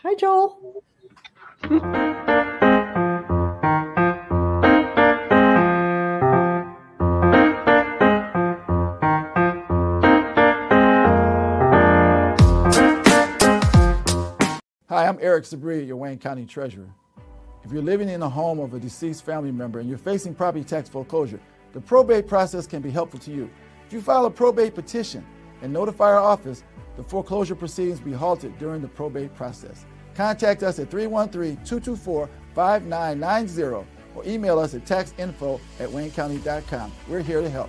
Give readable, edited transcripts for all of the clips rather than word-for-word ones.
Hi, Joel. Hi, I'm Eric Sabri, your Wayne County Treasurer. If you're living in a home of a deceased family member and you're facing property tax foreclosure, the probate process can be helpful to you. If you file a probate petition and notify our office, the foreclosure proceedings will be halted during the probate process. Contact us at 313-224-5990 or email us at taxinfo@waynecounty.com. We're here to help.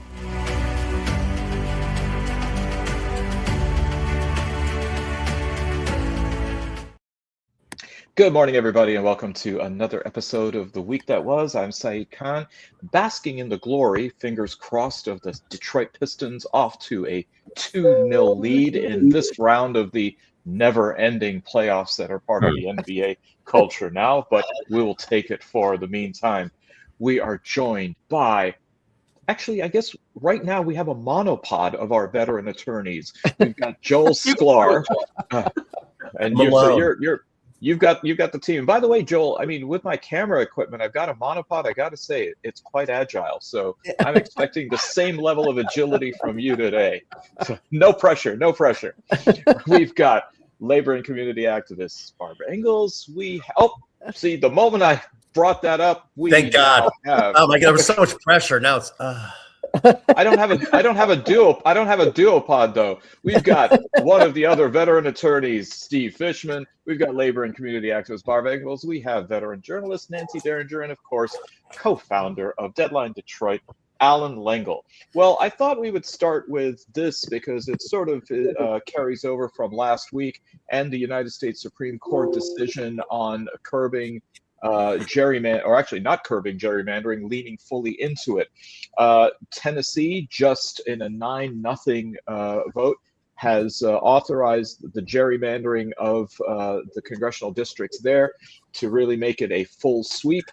Good morning, everybody, and welcome to another episode of The Week That Was. I'm Saeed Khan, basking in the glory, fingers crossed, of the Detroit Pistons off to a 2-0 lead in this round of the never-ending playoffs that are part of the NBA culture now, but we will take it for the meantime. We are joined by, actually, I guess right now we have a monopod of our veteran attorneys. We've got Joel Sklar, and You've got the team. By the way, Joel, I mean, with my camera equipment, I've got a monopod. I got to say, it's quite agile. So I'm expecting the same level of agility from you today. So no pressure, no pressure. We've got labor and community activists, Barb Ingalls. See, the moment I brought that up, thank God. Oh my God, there was so much pressure. Now it's. I don't have a duopod though. We've got one of the other veteran attorneys, Steve Fishman. We've got labor and community activist Barb Ingalls. We have veteran journalist Nancy Derringer, and of course, co-founder of Deadline Detroit, Allan Lengel. Well, I thought we would start with this because it sort of carries over from last week and the United States Supreme Court decision on curbing gerrymandering, leaning fully into it. Tennessee, just in a 9-0 vote, has authorized the gerrymandering of the congressional districts there to really make it a full sweep.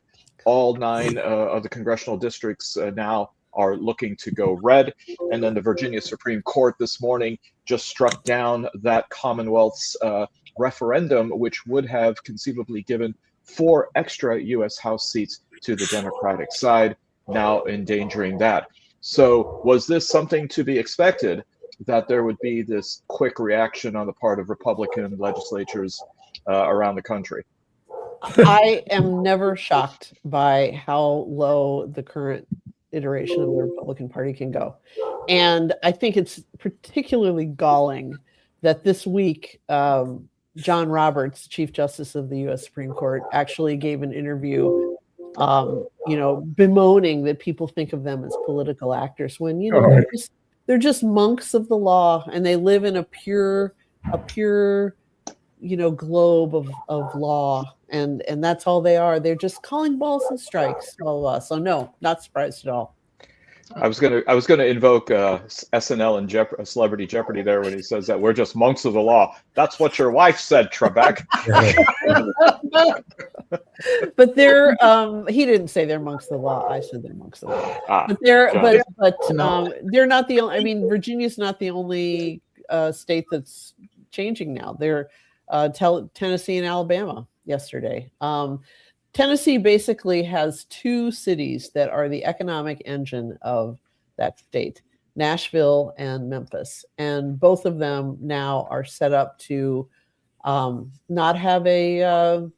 All 9 of the congressional districts now are looking to go red. And then the Virginia Supreme Court this morning just struck down that Commonwealth's referendum, which would have conceivably given 4 extra U.S. House seats to the Democratic side, now endangering that. So was this something to be expected, that there would be this quick reaction on the part of Republican legislatures around the country? I am never shocked by how low the current iteration of the Republican Party can go. And I think it's particularly galling that this week, John Roberts, Chief Justice of the U.S. Supreme Court, actually gave an interview, bemoaning that people think of them as political actors when, they're just monks of the law, and they live in a pure, globe of law, and that's all they are. They're just calling balls and strikes, blah, blah, blah. So no, not surprised at all. I was gonna invoke SNL and Celebrity Jeopardy there when he says that we're just monks of the law. That's what your wife said, Trebek. But they're he didn't say they're monks of the law. I said they're monks of the law. But they're not the only. I mean, Virginia's not the only state that's changing now. They're Tennessee and Alabama yesterday. Tennessee basically has 2 cities that are the economic engine of that state, Nashville and Memphis. And both of them now are set up to not have a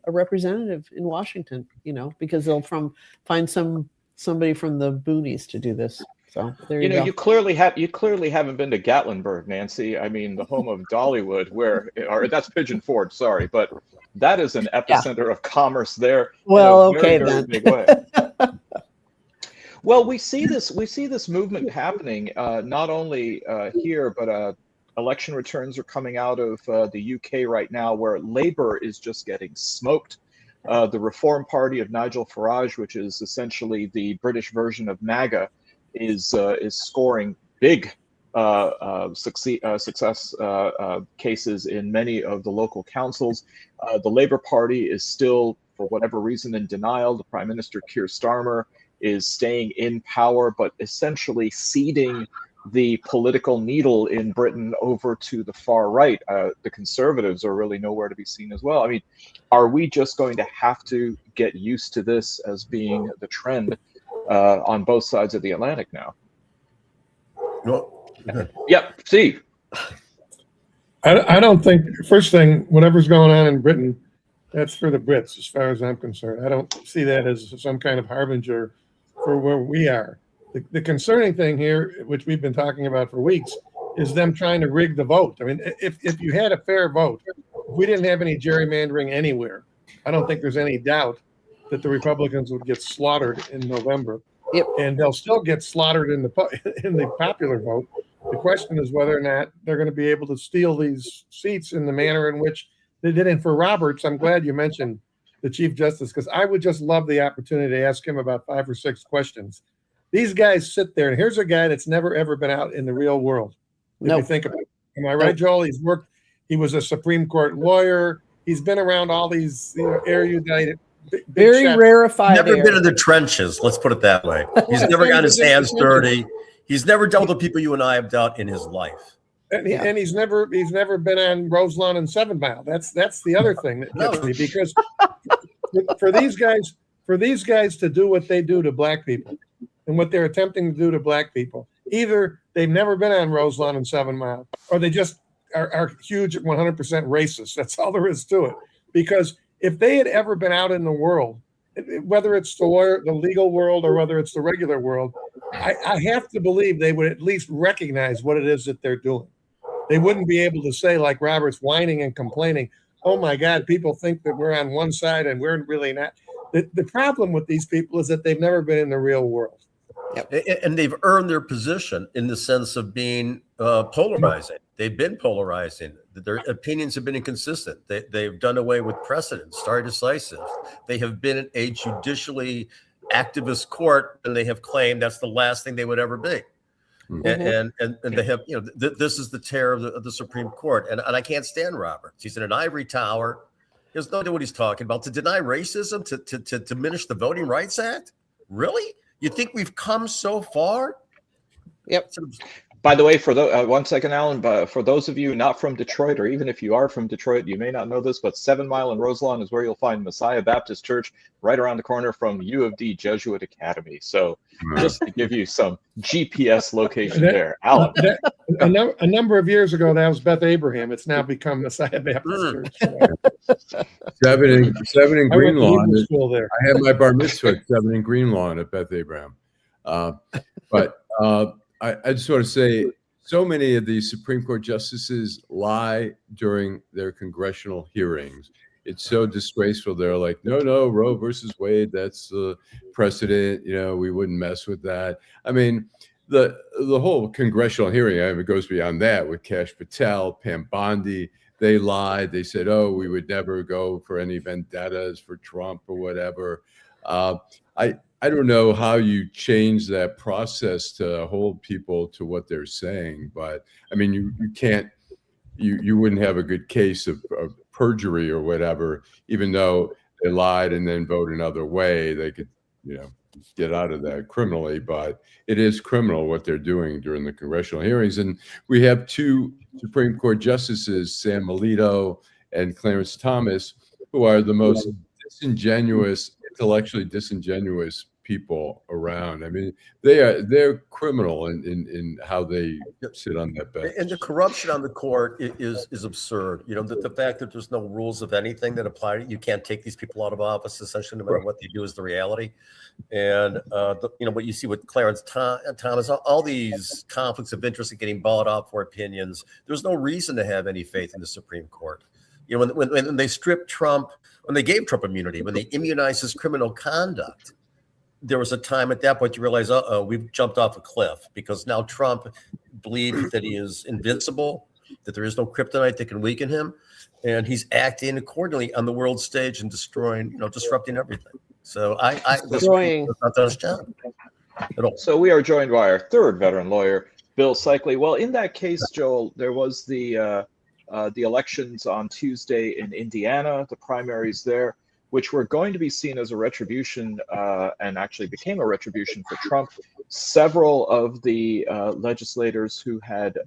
representative in Washington, because they'll find somebody from the boonies to do this. So there you go. You clearly haven't been to Gatlinburg, Nancy. I mean, the home of Dollywood, or that's Pigeon Forge, sorry, but that is an epicenter of commerce there. Well, in a very, okay very then. big way. Well, we see this movement happening not only here, but election returns are coming out of the UK right now, where Labour is just getting smoked. The Reform Party of Nigel Farage, which is essentially the British version of MAGA, is scoring big success cases in many of the local councils. The Labour Party is still, for whatever reason, in denial. The Prime Minister, Keir Starmer, is staying in power, but essentially ceding the political needle in Britain over to the far right. The Conservatives are really nowhere to be seen as well. I mean, are we just going to have to get used to this as being the trend on both sides of the Atlantic now? Well, yep, Steve. I don't think, first thing, whatever's going on in Britain, that's for the Brits, as far as I'm concerned. I don't see that as some kind of harbinger for where we are. The concerning thing here, which we've been talking about for weeks, is them trying to rig the vote. I mean, if you had a fair vote, if we didn't have any gerrymandering anywhere, I don't think there's any doubt that the Republicans would get slaughtered in November. Yep. And they'll still get slaughtered in the popular vote. The question is whether or not they're going to be able to steal these seats in the manner in which they did. And for Roberts, I'm glad you mentioned the Chief Justice, because I would just love the opportunity to ask him about 5 or 6 questions. These guys sit there, and here's a guy that's never, ever been out in the real world. If you think about it. Am I right, Joel? He was a Supreme Court lawyer. He's been around all these erudite, very rarefied. Never been in the trenches. Let's put it that way. He's never got his hands dirty. He's never dealt with the people you and I have dealt in his life. And he's never been on Roselawn and 7 Mile. That's the other thing that gets me, because for these guys to do what they do to black people and what they're attempting to do to black people, either they've never been on Roselawn and 7 Mile, or they just are huge 100% racist. That's all there is to it. Because if they had ever been out in the world, whether it's the legal world or whether it's the regular world, I have to believe they would at least recognize what it is that they're doing. They wouldn't be able to say, like Robert's, whining and complaining, oh my God, people think that we're on one side and we're really not. The problem with these people is that they've never been in the real world. Yep. And they've earned their position in the sense of being polarizing. They've been polarizing. Their opinions have been inconsistent. They've done away with precedent, stare decisis. They have been in a judicially activist court, and they have claimed that's the last thing they would ever be. Mm-hmm. And they have, this is the terror of the Supreme Court. And I can't stand Roberts. He's in an ivory tower. He has no idea what he's talking about. To deny racism, to diminish the Voting Rights Act? Really? You think we've come so far? Yep. By the way, for 1 second, Alan, but for those of you not from Detroit, or even if you are from Detroit, you may not know this, but 7 Mile and Roselawn is where you'll find Messiah Baptist Church, right around the corner from U of D Jesuit Academy. So just to give you some GPS location there. Alan. A number of years ago, that was Beth Abraham. It's now become Messiah Baptist Church. Seven in Greenlawn. I had my bar mitzvah at 7 in Greenlawn at Beth Abraham. I just want to say, so many of these Supreme Court justices lie during their congressional hearings. It's so disgraceful. They're like, no, Roe versus Wade, that's the precedent. We wouldn't mess with that. I mean, the whole congressional hearing, it goes beyond that with Kash Patel, Pam Bondi. They lied. They said, we would never go for any vendettas for Trump or whatever. I don't know how you change that process to hold people to what they're saying, but I mean, you can't, you wouldn't have a good case of perjury or whatever, even though they lied and then vote another way. They could, get out of that criminally, but it is criminal what they're doing during the congressional hearings. And we have 2 Supreme Court justices, Sam Alito and Clarence Thomas, who are the most intellectually disingenuous people around. I mean, they're criminal in how they sit on that bench. And the corruption on the court is absurd. The fact that there's no rules of anything that apply to you can't take these people out of office. Essentially, no matter what they do, is the reality. And what you see with Clarence Thomas, all these conflicts of interest and getting bought off for opinions. There's no reason to have any faith in the Supreme Court. When they stripped Trump, when they gave Trump immunity, when they immunized his criminal conduct, there was a time at that point you realize, we've jumped off a cliff, because now Trump believes that he is invincible, that there is no kryptonite that can weaken him, and he's acting accordingly on the world stage and disrupting everything. So destroying. Not done his job at all. So we are joined by our 3rd veteran lawyer, Bill Seikaly. Well, in that case, Joel, there was the elections on Tuesday in Indiana, the primaries there. which were going to be seen as a retribution, and actually became a retribution for Trump. Several of the legislators who had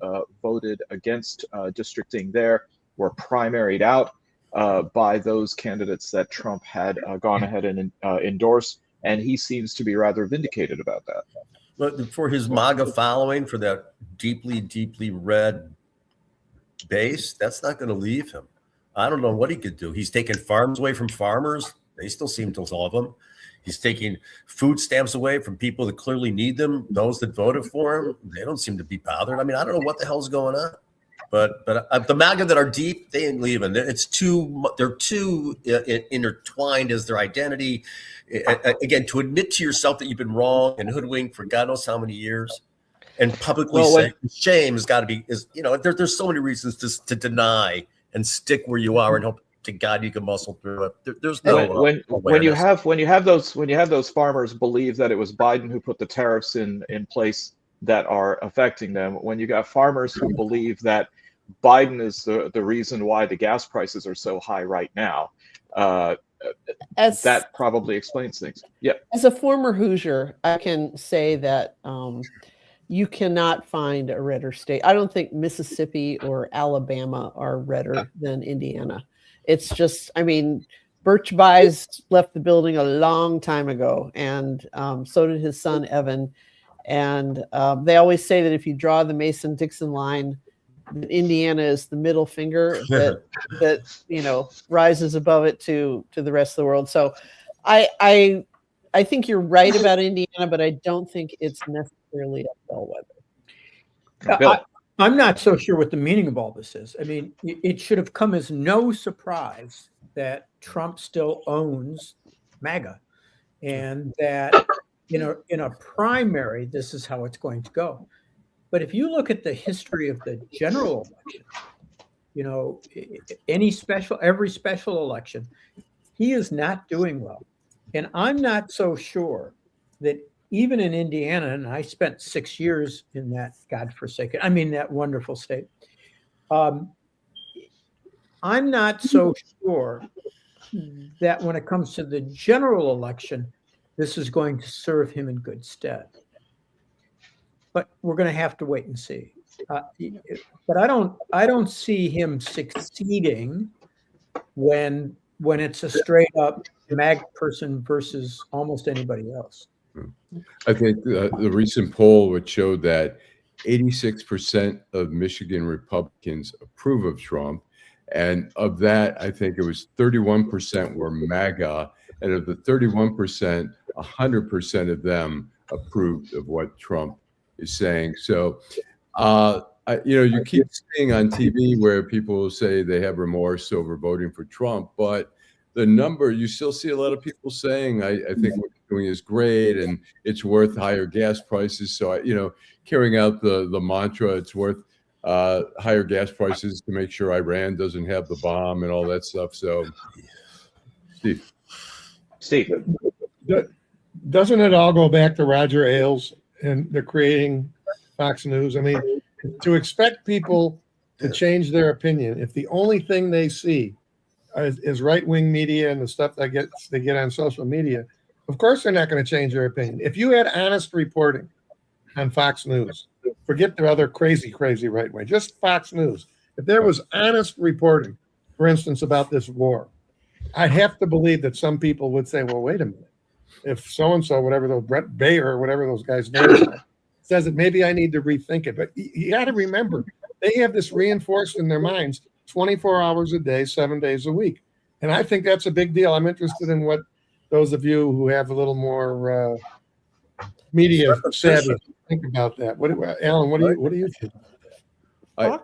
voted against districting there were primaried out by those candidates that Trump had gone ahead and endorsed, and he seems to be rather vindicated about that. But for his MAGA following, for that deeply, deeply red base, that's not going to leave him. I don't know what he could do. He's taking farms away from farmers. They still seem to love him. He's taking food stamps away from people that clearly need them. Those that voted for him, they don't seem to be bothered. I mean, I don't know what the hell's going on. But the MAGA that are deep, they ain't leaving. They're too intertwined as their identity. Again, to admit to yourself that you've been wrong and hoodwinked for God knows how many years, and publicly say shame has got to be there's so many reasons to deny and stick where you are and hope to God you can muscle through it. There's no when you have those farmers believe that it was Biden who put the tariffs in place that are affecting them. When you got farmers who believe that Biden is the reason why the gas prices are so high right now, that probably explains things. Yeah. As a former Hoosier, I can say that you cannot find a redder state. I don't think Mississippi or Alabama are redder than Indiana. It's just, I mean, Birch Bayes left the building a long time ago, and so did his son, Evan. And they always say that if you draw the Mason-Dixon line, that Indiana is the middle finger that rises above it to the rest of the world. So I think you're right about Indiana, but I don't think it's necessarily a bellwether. I'm not so sure what the meaning of all this is. I mean, it should have come as no surprise that Trump still owns MAGA, and that in a primary, this is how it's going to go. But if you look at the history of the general election, every special election, he is not doing well. And I'm not so sure that even in Indiana, and I spent 6 years in that that wonderful state. I'm not so sure that when it comes to the general election, this is going to serve him in good stead. But we're going to have to wait and see. But I don't see him succeeding when it's a straight up MAG person versus almost anybody else. I think the recent poll which showed that 86% of Michigan Republicans approve of Trump, and of that, I think it was 31% were MAGA, and of the 31%, 100% of them approved of what Trump is saying. So, you keep seeing on TV where people will say they have remorse over voting for Trump, but the number, you still see a lot of people saying, I think what you're doing is great and it's worth higher gas prices. So, carrying out the mantra, it's worth higher gas prices to make sure Iran doesn't have the bomb and all that stuff. So, Steve. Doesn't it all go back to Roger Ailes and they're creating Fox News? I mean, to expect people to change their opinion if the only thing they see is right-wing media and the stuff they get on social media, of course they're not going to change their opinion. If you had honest reporting on Fox News, forget the other crazy right-wing, just Fox News. If there was honest reporting, for instance, about this war, I have to believe that some people would say, well, wait a minute. If so-and-so, whatever those Brett Baer or whatever those guys' names are, says it, maybe I need to rethink it. But you got to remember, they have this reinforced in their minds 24 hours a day, 7 days a week. And I think that's a big deal. I'm interested in what those of you who have a little more media savvy think about that. Alan, what do you think? I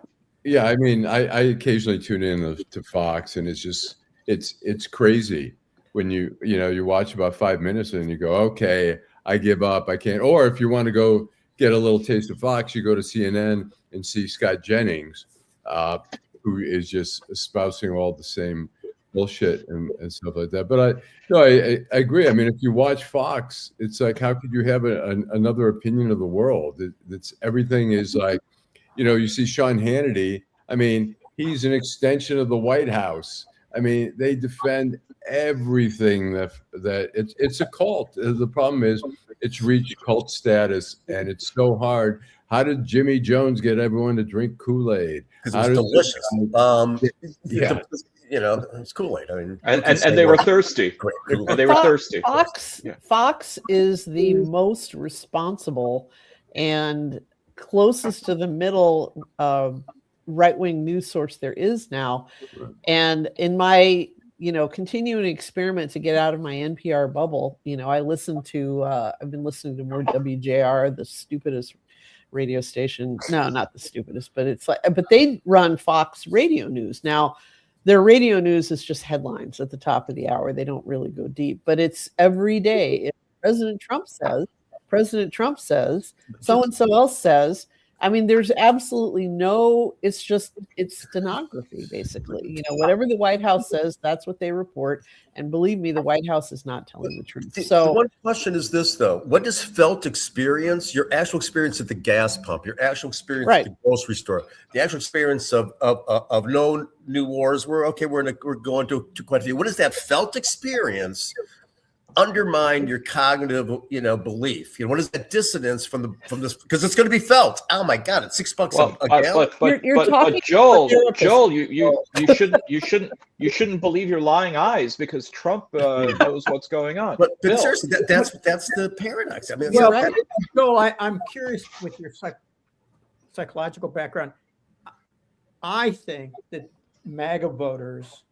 occasionally tune in to Fox, and it's crazy when you watch about 5 minutes and you go, okay, I give up, I can't. Or if you want to go get a little taste of Fox, you go to CNN and see Scott Jennings, who is just espousing all the same bullshit and stuff like that. But I agree. I mean, if you watch Fox, it's like, how could you have another opinion of the world? It's everything is like, you see Sean Hannity. I mean, he's an extension of the White House. I mean, they defend everything that it's a cult. The problem is it's reached cult status, and it's so hard. How did Jimmy Jones get everyone to drink Kool-Aid? Because it was delicious. It's Kool-Aid. I mean, and they were thirsty. And they were thirsty. Fox is the most responsible and closest to the middle right-wing news source there is now. And in my continuing experiment to get out of my NPR bubble, I listen to I've been listening to more WJR, the stupidest radio station. No, not the stupidest, but but they run Fox Radio News. Now, their radio news is just headlines at the top of the hour. They don't really go deep, but it's every day. If President Trump says, so-and-so else says. I mean, there's absolutely it's stenography, basically. Whatever the White House says, that's what they report. And believe me, the White House is not telling the truth. So the one question is this, though. What does felt experience, your actual experience at the gas pump, your actual experience at the grocery store, the actual experience of no new wars, we're going to quite a few. What is that felt experience undermine your cognitive, belief? What is that dissonance from this? Because it's going to be felt. Oh my God, it's $6 a gallon. But Joel, you shouldn't believe your lying eyes because Trump knows what's going on. But seriously, that's the paradox. I mean, Joel, I'm curious with your psychological background. I think that MAGA voters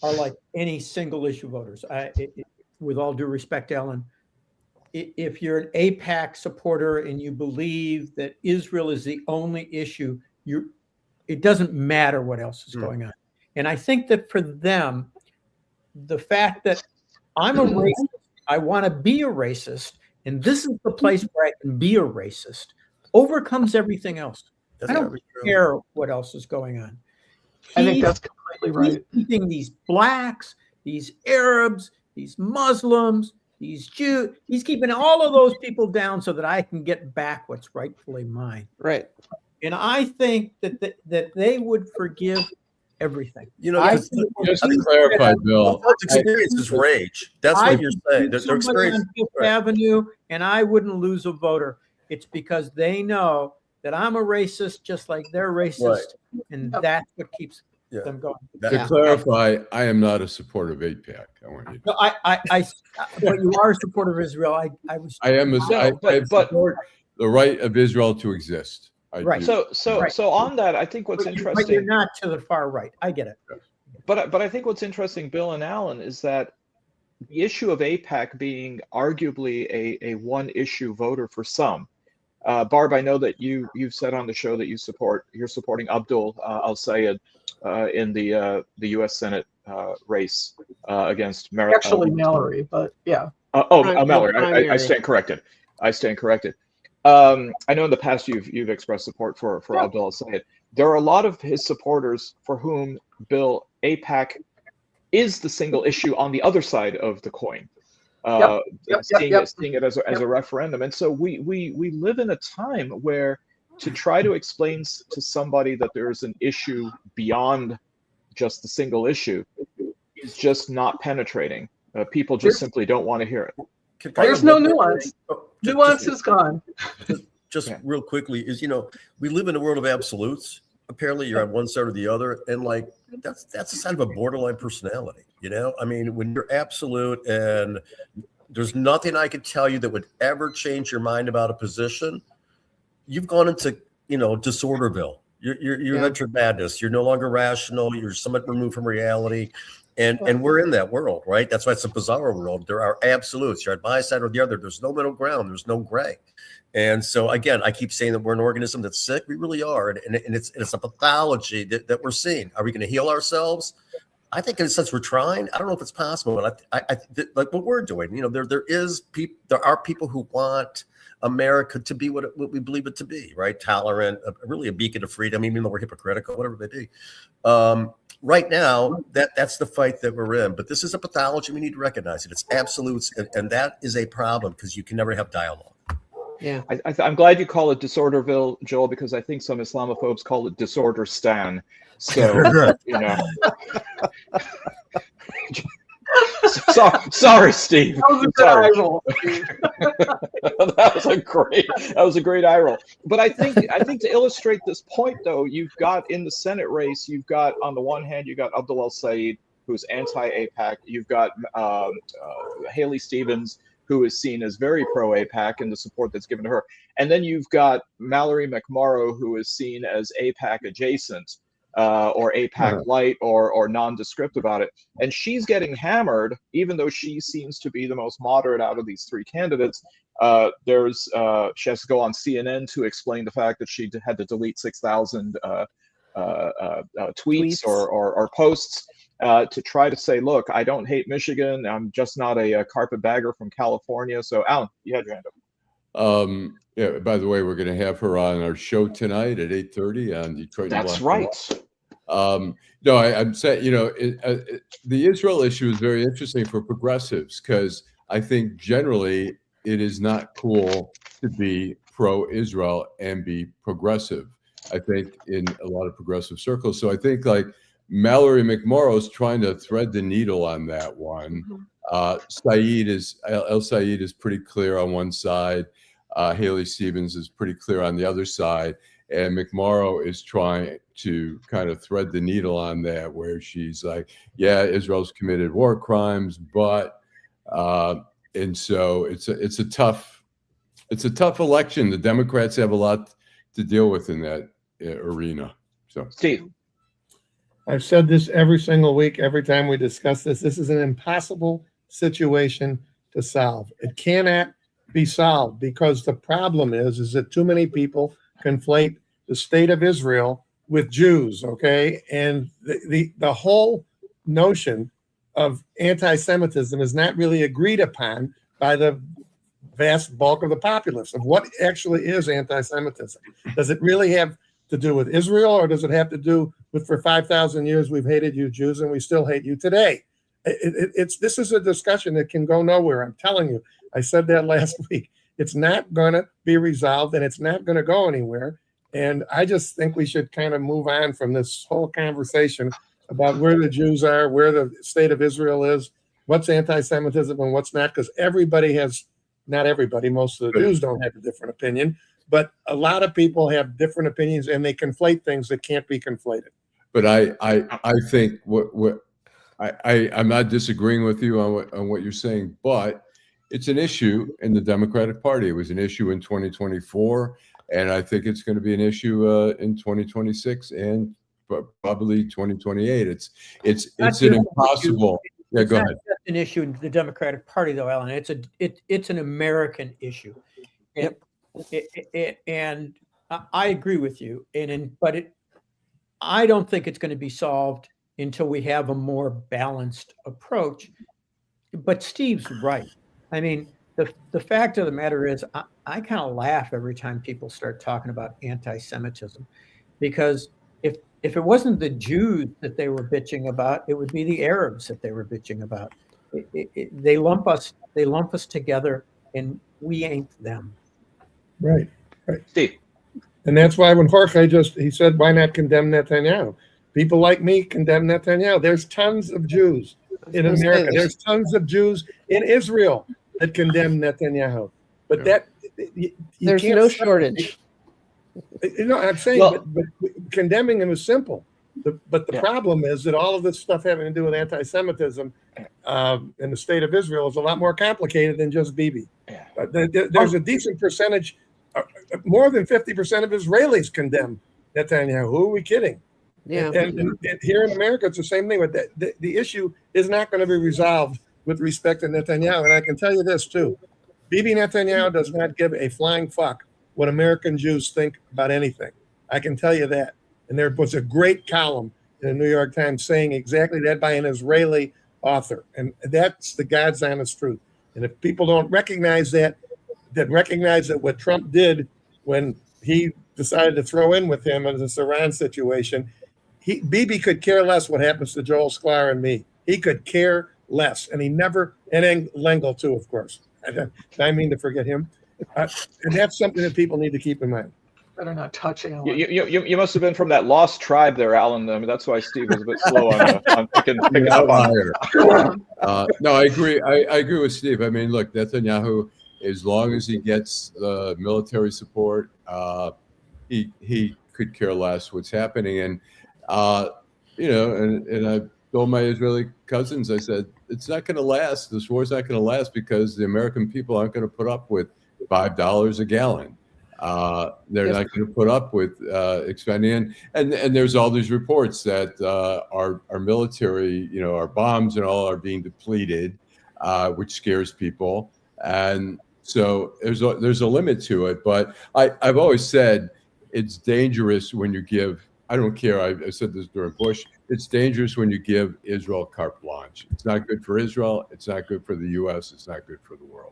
are like any single issue voters. With all due respect, Allan, if you're an AIPAC supporter and you believe that Israel is the only issue, it doesn't matter what else is going on. And I think that for them, the fact that I'm a racist, I want to be a racist, and this is the place where I can be a racist, overcomes everything else. I don't care what else is going on. I think that's completely right. He's keeping these blacks, these Arabs, these Muslims, these Jews. He's keeping all of those people down so that I can get back what's rightfully mine. Right. And I think that they would forgive everything. Just to clarify, Bill, experience is rage. That's what you're saying. Their experience on Fifth Avenue, and I wouldn't lose a voter. It's because they know that I'm a racist, just like they're racist, and that's what keeps them going. To clarify, I am not a supporter of AIPAC. I want you. No, but you are a supporter of Israel. I support the right of Israel to exist. So on that, I think what's interesting. But you're not to the far right. I get it. But I think what's interesting, Bill and Allan, is that the issue of AIPAC being arguably a one-issue voter for some. Barb, I know that you've said on the show that you're supporting Abdul al-Sayed in the U.S. Senate race against Mallory. Actually, Mallory, but yeah. Mallory. I stand corrected. I know in the past you've expressed support for Abdul al-Sayed. There are a lot of his supporters for whom Bill AIPAC is the single issue on the other side of the coin. Seeing it as a referendum. And so we live in a time where to try to explain to somebody that there is an issue beyond just the single issue is just not penetrating. People just simply don't want to hear it. There's no nuance. Nuance is gone. Just real quickly is, we live in a world of absolutes. Apparently you're on one side or the other. And that's a sign of a borderline personality. I mean, when you're absolute and there's nothing I could tell you that would ever change your mind about a position, you've gone into, Disorderville. You're entered madness. You're no longer rational. You're somewhat removed from reality. And we're in that world, right? That's why it's a bizarre world. There are absolutes. You're on my side or the other. There's no middle ground. There's no gray. And so, again, I keep saying that we're an organism that's sick. We really are. And it's a pathology that we're seeing. Are we going to heal ourselves? I think in a sense we're trying. I don't know if it's possible, but I like what we're doing. There are people who want America to be what we believe it to be, right? Tolerant, really a beacon of freedom, even though we're hypocritical, whatever they be. Right now, that's the fight that we're in. But this is a pathology. We need to recognize it. It's absolutes, and that is a problem because you can never have dialogue. Yeah, I'm glad you call it Disorderville, Joel, because I think some Islamophobes call it Disorder Stan. So Sorry, Steve. That was a good Sorry. eye roll. That was a great eye roll. But I think to illustrate this point, though, you've got in the Senate race, you've got on the one hand, you got Abdul Saeed, who's anti-AIPAC. You've got Haley Stevens, who is seen as very pro-AIPAC and the support that's given to her. And then you've got Mallory McMorrow, who is seen as AIPAC adjacent, or AIPAC light, or nondescript about it. And she's getting hammered, even though she seems to be the most moderate out of these three candidates. She has to go on CNN to explain the fact that she had to delete 6,000 tweets or posts to try to say, look, I don't hate Michigan. I'm just not a carpetbagger from California. So, Alan, you had your hand up. Yeah. By the way, we're going to have her on our show tonight at 8:30 on Detroit. That's right. No, I'm saying, the Israel issue is very interesting for progressives because I think generally it is not cool to be pro-Israel and be progressive. I think in a lot of progressive circles. So I think like Mallory McMorrow is trying to thread the needle on that one. Saeed is pretty clear on one side. Haley Stevens is pretty clear on the other side. And McMorrow is trying to kind of thread the needle on that, where she's like, yeah, Israel's committed war crimes, but and so it's a tough election. The Democrats have a lot to deal with in that arena. So, Steve, I've said this every single week, every time we discuss this. This is an impossible situation to solve. It cannot be solved because the problem is that too many people conflate the state of Israel with Jews, okay? And the whole notion of anti-Semitism is not really agreed upon by the vast bulk of the populace of what actually is anti-Semitism. Does it really have to do with Israel, or does it have to do with, for 5,000 years we've hated you Jews and we still hate you today? This is a discussion that can go nowhere. I'm telling you. I said that last week. It's not going to be resolved, and it's not going to go anywhere. And I just think we should kind of move on from this whole conversation about where the Jews are, where the state of Israel is, what's anti-Semitism and what's not, because everybody has, not everybody, most of the Jews don't have a different opinion, but a lot of people have different opinions, and they conflate things that can't be conflated. But I think I'm not disagreeing with you on what you're saying, but it's an issue in the Democratic Party. It was an issue in 2024, and I think it's going to be an issue in 2026 and probably 2028. It's an impossible. Yeah, go ahead. It's an issue in the Democratic Party, though, Alan. It's an American issue, and and I agree with you. I don't think it's going to be solved until we have a more balanced approach. But Steve's right. I mean, the fact of the matter is, I kind of laugh every time people start talking about anti-Semitism, because if it wasn't the Jews that they were bitching about, it would be the Arabs that they were bitching about. They lump us together, and we ain't them. Right. Steve. And that's why when Jorge he said, why not condemn Netanyahu? People like me condemn Netanyahu. There's tons of Jews in America. There's tons of Jews in Israel that condemn Netanyahu. But there's no shortage. I'm saying, but condemning him is simple. But the problem is that all of this stuff having to do with anti-Semitism in the state of Israel is a lot more complicated than just Bibi. There's a decent percentage, more than 50% of Israelis condemn Netanyahu. Who are we kidding? Yeah. And here in America, it's the same thing. But the issue is not going to be resolved with respect to Netanyahu. And I can tell you this, too. Bibi Netanyahu does not give a flying fuck what American Jews think about anything. I can tell you that. And there was a great column in the New York Times saying exactly that by an Israeli author. And that's the God's honest truth. And if people don't recognize that recognize that what Trump did when he decided to throw in with him in this Iran situation, Bibi could care less what happens to Joel Sklar and me. He could care less. And and Lengel too, of course. I mean to forget him. And that's something that people need to keep in mind. Better not touch Alan. You must have been from that lost tribe there, Alan. I mean, that's why Steve was a bit slow on picking up on No, I agree. I agree with Steve. I mean, look, Netanyahu, as long as he gets the military support, he could care less what's happening. And and I told my Israeli cousins, I said, it's not going to last. This war's not going to last because the American people aren't going to put up with $5 a gallon. They're not going to put up with expending. And there's all these reports that our military, our bombs and all are being depleted, which scares people. And so there's a limit to it. But I've always said it's dangerous when you give. I don't care. I said this during Bush. It's dangerous when you give Israel carte blanche. It's not good for Israel. It's not good for the U.S. It's not good for the world.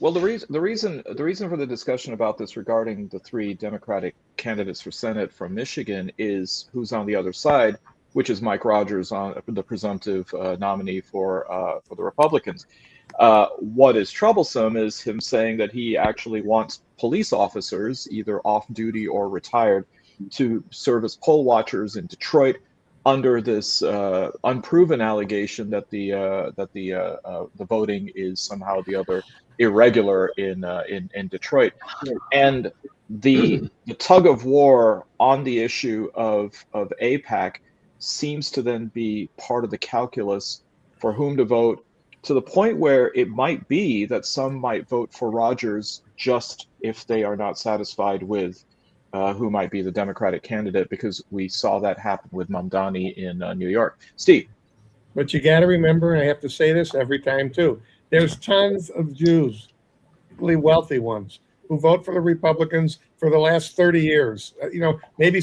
Well, the reason for the discussion about this regarding the 3 Democratic candidates for Senate from Michigan is who's on the other side, which is Mike Rogers, on the presumptive nominee for the Republicans. What is troublesome is him saying that he actually wants police officers, either off duty or retired, to serve as poll watchers in Detroit under this unproven allegation that the voting is somehow the other irregular in Detroit. And the tug of war on the issue of AIPAC seems to then be part of the calculus for whom to vote, to the point where it might be that some might vote for Rogers just if they are not satisfied with who might be the Democratic candidate, because we saw that happen with Mamdani in New York. Steve. But you got to remember, and I have to say this every time too, there's tons of Jews, really wealthy ones, who vote for the Republicans for the last 30 years. Maybe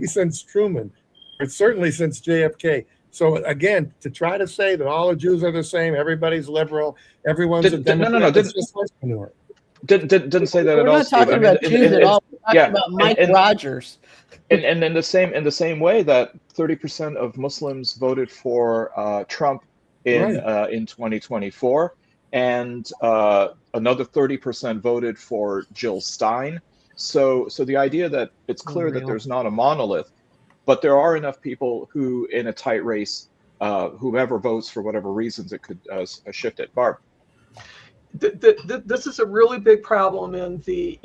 since Truman, but certainly since JFK. So again, to try to say that all the Jews are the same, everybody's liberal, everyone's a Democrat, it's just manure. Didn't say that at all. We're not talking about Jews at all. We're talking about Mike Rogers. And in the same way that 30% of Muslims voted for Trump in 2024, and another 30% voted for Jill Stein. So the idea that it's clear that there's not a monolith, but there are enough people who, in a tight race, whoever votes for whatever reasons, it could shift it. Barb. This is a really big problem in the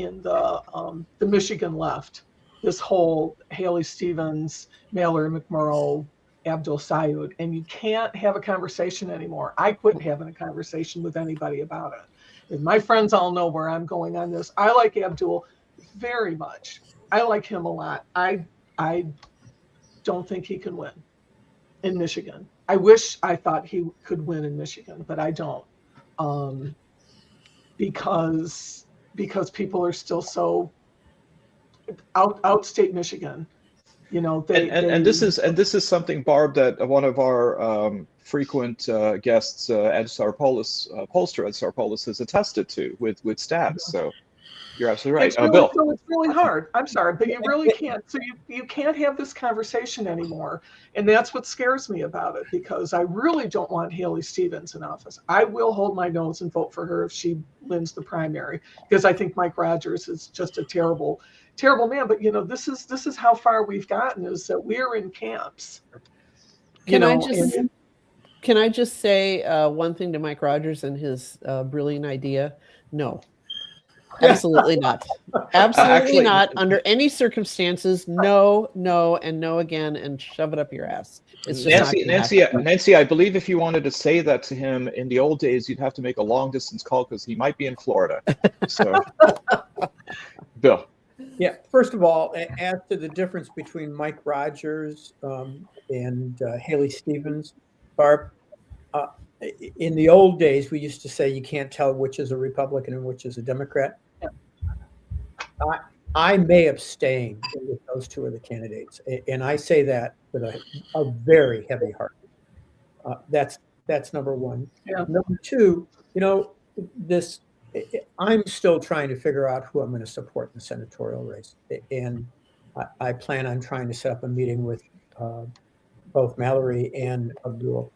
Michigan left. This whole Haley Stevens, Mallory McMurrow, Abdul Sayed, and you can't have a conversation anymore. I quit having a conversation with anybody about it. And my friends all know where I'm going on this. I like Abdul very much. I like him a lot. I don't think he can win in Michigan. I wish I thought he could win in Michigan, but I don't. Because people are still so outstate Michigan, this is something, Barb, that one of our frequent guests, Ed Sarpolis, pollster Ed Sarpolis, has attested to with stats. So you're absolutely right. Bill. So it's really hard. I'm sorry, but you really can't. So you can't have this conversation anymore. And that's what scares me about it, because I really don't want Haley Stevens in office. I will hold my nose and vote for her if she wins the primary, because I think Mike Rogers is just a terrible, terrible man. But this is how far we've gotten, is that we're in camps. Can I just say one thing to Mike Rogers and his brilliant idea? No. Absolutely not. Absolutely not. Under any circumstances, no, and no again, and shove it up your ass. It's just Nancy, I believe if you wanted to say that to him in the old days, you'd have to make a long distance call because he might be in Florida. So, Bill. Yeah. First of all, as to the difference between Mike Rogers and Haley Stevens, Barb. In the old days, we used to say you can't tell which is a Republican and which is a Democrat. I may abstain if those two are the candidates, and I say that with a very heavy heart. That's number one. Yeah. Number two, I'm still trying to figure out who I'm going to support in the senatorial race, and I plan on trying to set up a meeting with both Mallory and Abdul.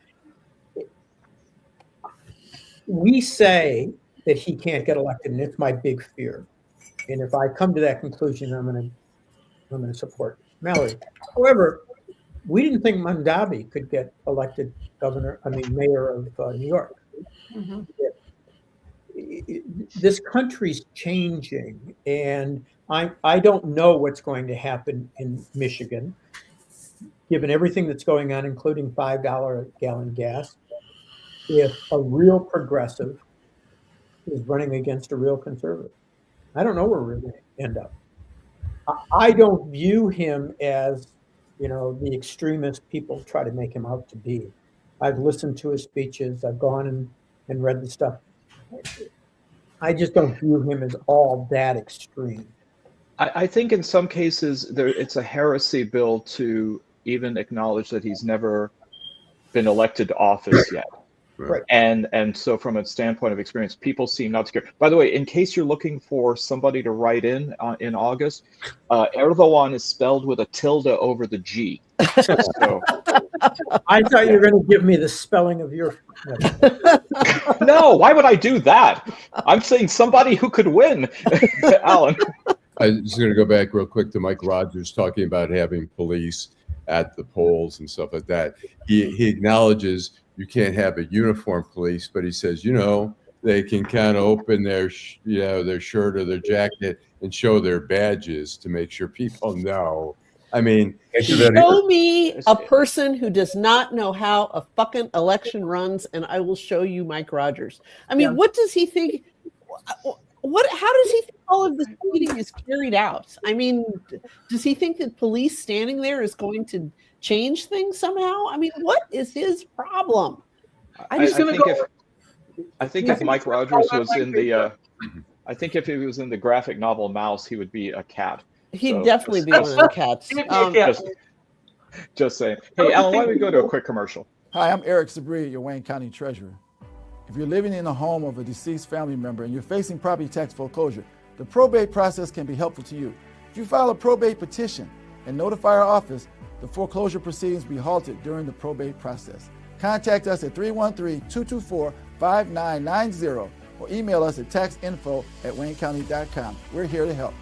We say that he can't get elected, and it's my big fear. And if I come to that conclusion, I'm going to support Mallory. However, We didn't think Mondavi could get elected mayor of New York. Mm-hmm. This country's changing, and I don't know what's going to happen in Michigan, given everything that's going on, including $5 a gallon gas. If a real progressive is running against a real conservative, I don't know where we're going to end up. I don't view him as, the extremist people try to make him out to be. I've listened to his speeches. I've gone and read the stuff. I just don't view him as all that extreme. I think in some cases it's a heresy, Bill, to even acknowledge that he's never been elected to office yet. Right. And so from a standpoint of experience, people seem not to care. By the way, in case you're looking for somebody to write in August, Erdogan is spelled with a tilde over the G. So, I thought you were going to give me the spelling of your. No, why would I do that? I'm saying somebody who could win, Alan. I'm just going to go back real quick to Mike Rogers talking about having police at the polls and stuff like that. He acknowledges you can't have a uniformed police, but he says, they can kind of open their shirt or their jacket and show their badges to make sure people know. I mean, show me a person who does not know how a fucking election runs, and I will show you Mike Rogers. I mean, what does he think? How does he think all of this meeting is carried out? I mean, does he think that police standing there is going to change things somehow? I mean, what is his problem? I think if Mike Rogers was in the, I think if he was in the graphic novel Mouse, he would be a cat. He'd definitely be one of the cats. Just saying. Hey, Alan, why don't we go to a quick commercial? Hi, I'm Eric Sabria, your Wayne County Treasurer. If you're living in the home of a deceased family member and you're facing property tax foreclosure, the probate process can be helpful to you. If you file a probate petition and notify our office, the foreclosure proceedings will be halted during the probate process. Contact us at 313-224-5990 or email us at taxinfo@waynecounty.com. We're here to help.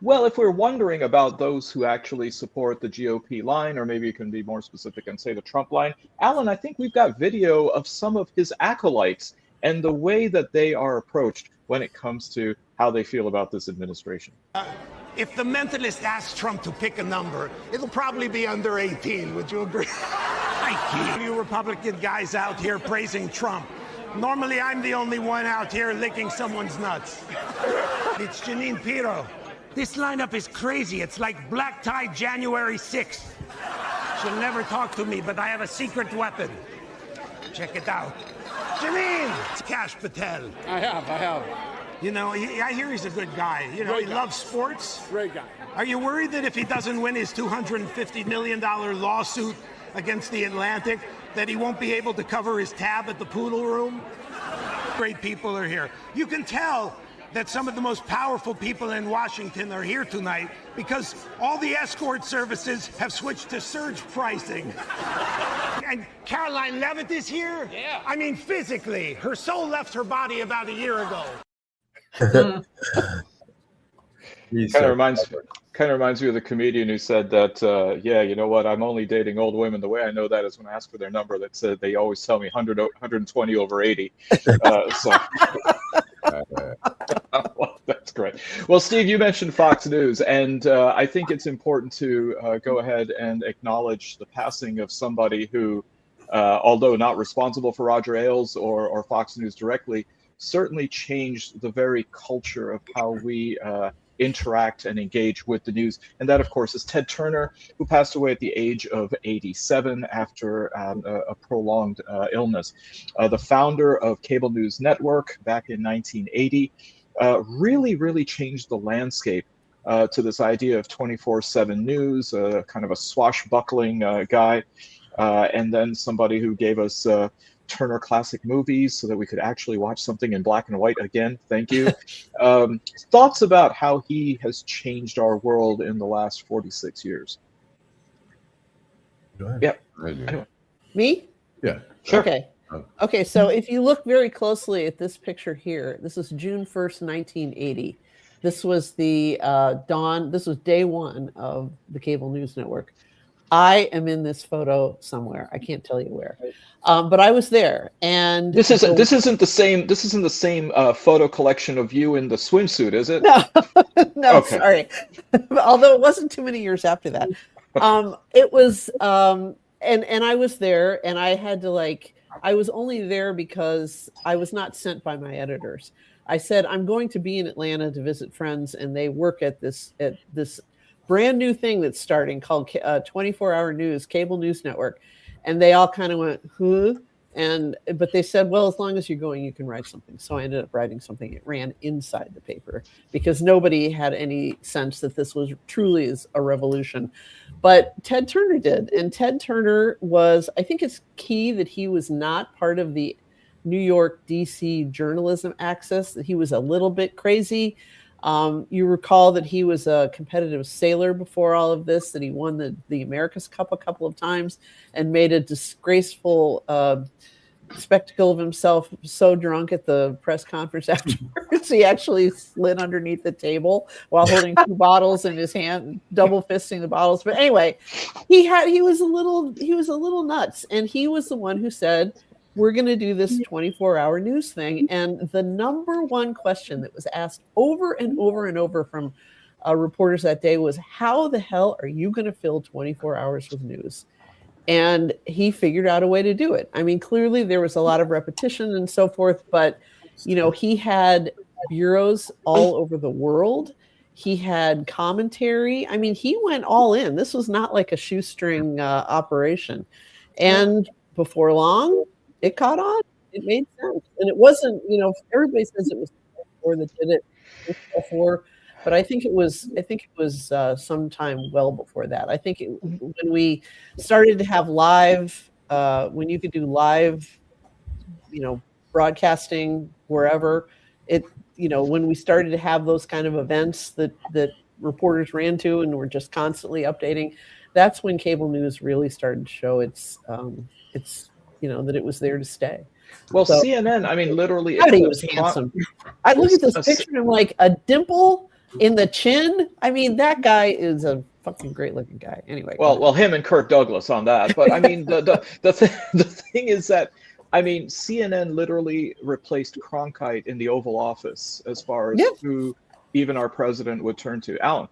Well, if we're wondering about those who actually support the GOP line, or maybe you can be more specific and say the Trump line, Alan, I think we've got video of some of his acolytes and the way that they are approached when it comes to how they feel about this administration. If the mentalist asks Trump to pick a number, it'll probably be under 18. Would you agree? Thank you. You Republican guys out here praising Trump. Normally, I'm the only one out here licking someone's nuts. It's Janine Pirro. This lineup is crazy. It's like black tie January 6th. She'll never talk to me, but I have a secret weapon. Check it out. Janine! It's Kash Patel. I have. I hear he's a good guy. He loves sports. Great guy. Are you worried that if he doesn't win his $250 million lawsuit against the Atlantic, that he won't be able to cover his tab at the poodle room? Great people are here. You can tell that some of the most powerful people in Washington are here tonight because all the escort services have switched to surge pricing. And Caroline Leavitt is here? Yeah. I mean, physically. Her soul left her body about a year ago. Kind of reminds me of the comedian who said that, you know what, I'm only dating old women. The way I know that is when I ask for their number, that said they always tell me 120 over 80. Well, that's great. Well, Steve, you mentioned Fox News, and I think it's important to go ahead and acknowledge the passing of somebody who, although not responsible for Roger Ailes or Fox News directly, certainly changed the very culture of how we interact and engage with the news. And that, of course, is Ted Turner, who passed away at the age of 87 after a prolonged illness. The founder of Cable News Network back in 1980 really changed the landscape to this idea of 24/7 news, kind of a swashbuckling guy, and then somebody who gave us Turner Classic Movies so that we could actually watch something in black and white again. Thank you. Thoughts about how he has changed our world in the last 46 years? Go ahead. Yeah. Anyway. Me? Yeah. Sure. Okay. Okay, so if you look very closely at this picture here, this is June 1st, 1980. This was the dawn. This was day one of the cable news network. I am in this photo somewhere. I can't tell you where, but I was there. And this isn't the same photo collection of you in the swimsuit, is it? No, no, Okay. Sorry. Although it wasn't too many years after that. It was, and I was there, and I had to I was only there because I was not sent by my editors. I said, I'm going to be in Atlanta to visit friends, and they work at this brand new thing that's starting called 24-Hour News, Cable News Network. And they all kind of went, huh? But they said, well, as long as you're going, you can write something. So I ended up writing something. It ran inside the paper because nobody had any sense that this was truly is a revolution. But Ted Turner did. And Ted Turner was, I think it's key that he was not part of the New York, DC journalism axis, that he was a little bit crazy. You recall that he was a competitive sailor before all of this, that he won the America's Cup a couple of times and made a disgraceful spectacle of himself, so drunk at the press conference afterwards. He actually slid underneath the table while holding two bottles in his hand, double fisting the bottles. But anyway, he was a little nuts. And he was the one who said, we're going to do this 24-hour news thing. And the number one question that was asked over and over and over from reporters that day was, how the hell are you going to fill 24 hours with news? And he figured out a way to do it. I mean, clearly there was a lot of repetition and so forth, but, he had bureaus all over the world. He had commentary. I mean, he went all in. This was not like a shoestring operation. And before long, it caught on. It made sense. And it wasn't, everybody says it was before that did it before, but I think it was sometime well before that. I think when we started to have live, when you could do live, broadcasting wherever, when we started to have those kind of events that reporters ran to and were just constantly updating, that's when cable news really started to show its that it was there to stay. Well, so, CNN, I mean, literally. He was handsome. I look at this picture and I'm like, a dimple in the chin. I mean, that guy is a fucking great looking guy. Anyway. Well, him and Kirk Douglas on that. But I mean, the thing is that, I mean, CNN literally replaced Cronkite in the Oval Office as far as who even our president would turn to. Alan.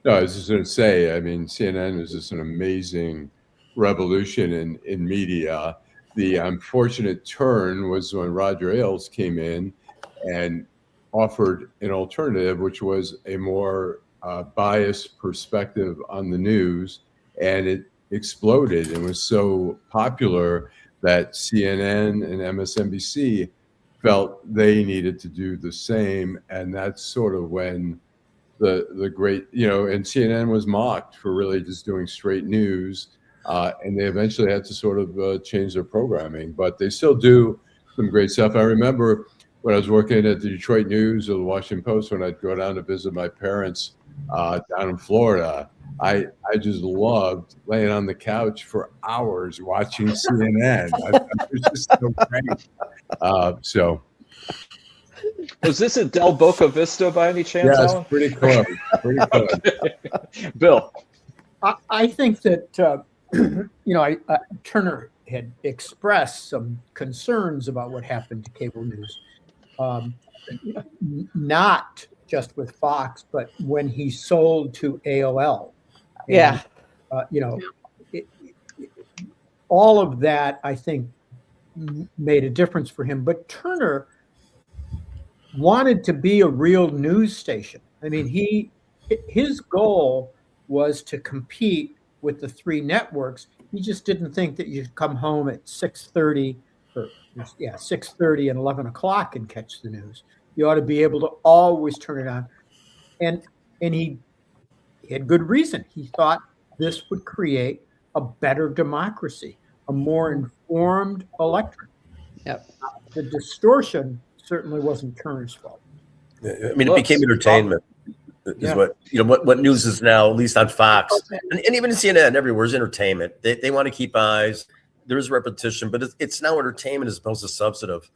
No, I was just going to say, I mean, CNN is just an amazing revolution in media. The unfortunate turn was when Roger Ailes came in and offered an alternative, which was a more biased perspective on the news, and it exploded and was so popular that CNN and MSNBC felt they needed to do the same, and that's sort of when the great, and CNN was mocked for really just doing straight news. And they eventually had to sort of change their programming, but they still do some great stuff. I remember when I was working at the Detroit News or the Washington Post, when I'd go down to visit my parents down in Florida, I just loved laying on the couch for hours watching CNN. It was just so great. So. Was this at Del Boca Vista by any chance, Yes, Alan? pretty close. Pretty close. Bill. I think that Turner had expressed some concerns about what happened to cable news, not just with Fox, but when he sold to AOL. And, all of that, I think, made a difference for him. But Turner wanted to be a real news station. I mean, his goal was to compete with the three networks. He just didn't think that you'd come home at 6:30 and 11 o'clock and catch the news. You ought to be able to always turn it on. And he had good reason. He thought this would create a better democracy, a more informed electorate. Yep. The distortion certainly wasn't Turner's fault. I mean, it became entertainment. Is what news is now, at least on Fox and even in CNN, everywhere is entertainment. They want to keep eyes there is repetition, but it's now entertainment as opposed to substantive.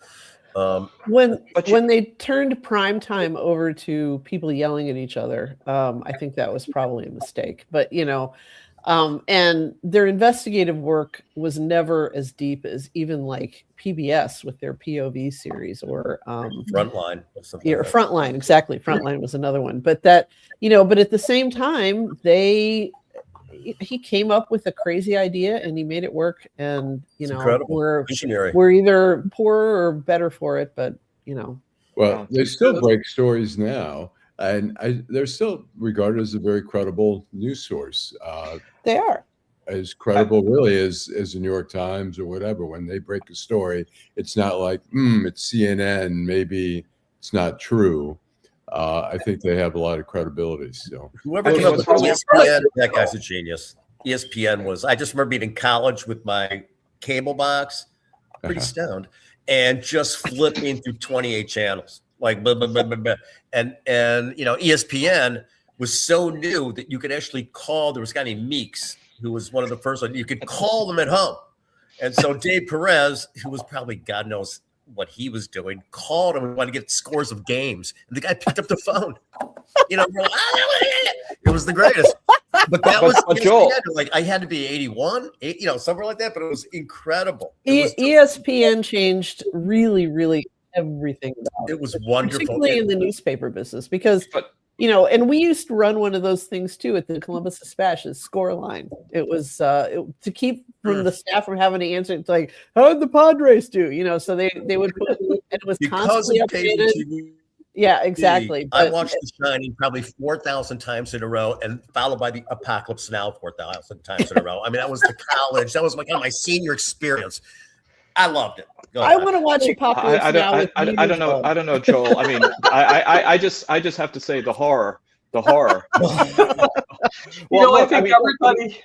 When they turned prime time over to people yelling at each other, I think that was probably a mistake. But and their investigative work was never as deep as even like PBS with their POV series or Frontline. Or Frontline, exactly. Frontline was another one. But that, but at the same time, he came up with a crazy idea and he made it work. And we're either poorer or better for it, but Well, they still break stories now. And they're still regarded as a very credible news source. They are. As credible, really, as the New York Times or whatever. When they break a story, it's not like, it's CNN, maybe it's not true. I think they have a lot of credibility still. Whoever came up with ESPN, that guy's a genius. ESPN was, I just remember being in college with my cable box, pretty stoned, and just flipping through 28 channels. Like blah, blah, blah, blah, blah. And ESPN was so new that you could actually call. There was a guy named Meeks who was one of the first ones. You could call them at home, and so Dave Perez, who was probably God knows what he was doing, called him and wanted to get scores of games, and the guy picked up the phone. It was the greatest. But that was Joel. Like I had to be 81, somewhere like that. But it was incredible. ESPN changed really, really everything about it. It was wonderful, particularly in the newspaper business, because and we used to run one of those things too at the Columbus Dispatch's score line. It was to keep from the staff from having to answer. It's like, how did the Padres do? So they would put, and it was constantly updated. Yeah, exactly. I watched The Shining probably 4,000 times in a row, and followed by The Apocalypse Now 4,000 times in a row. I mean, that was the college. That was my senior experience. I loved it. I want to watch Apocalypse Now. I don't know, Joel. I mean, I just have to say the horror. Everybody.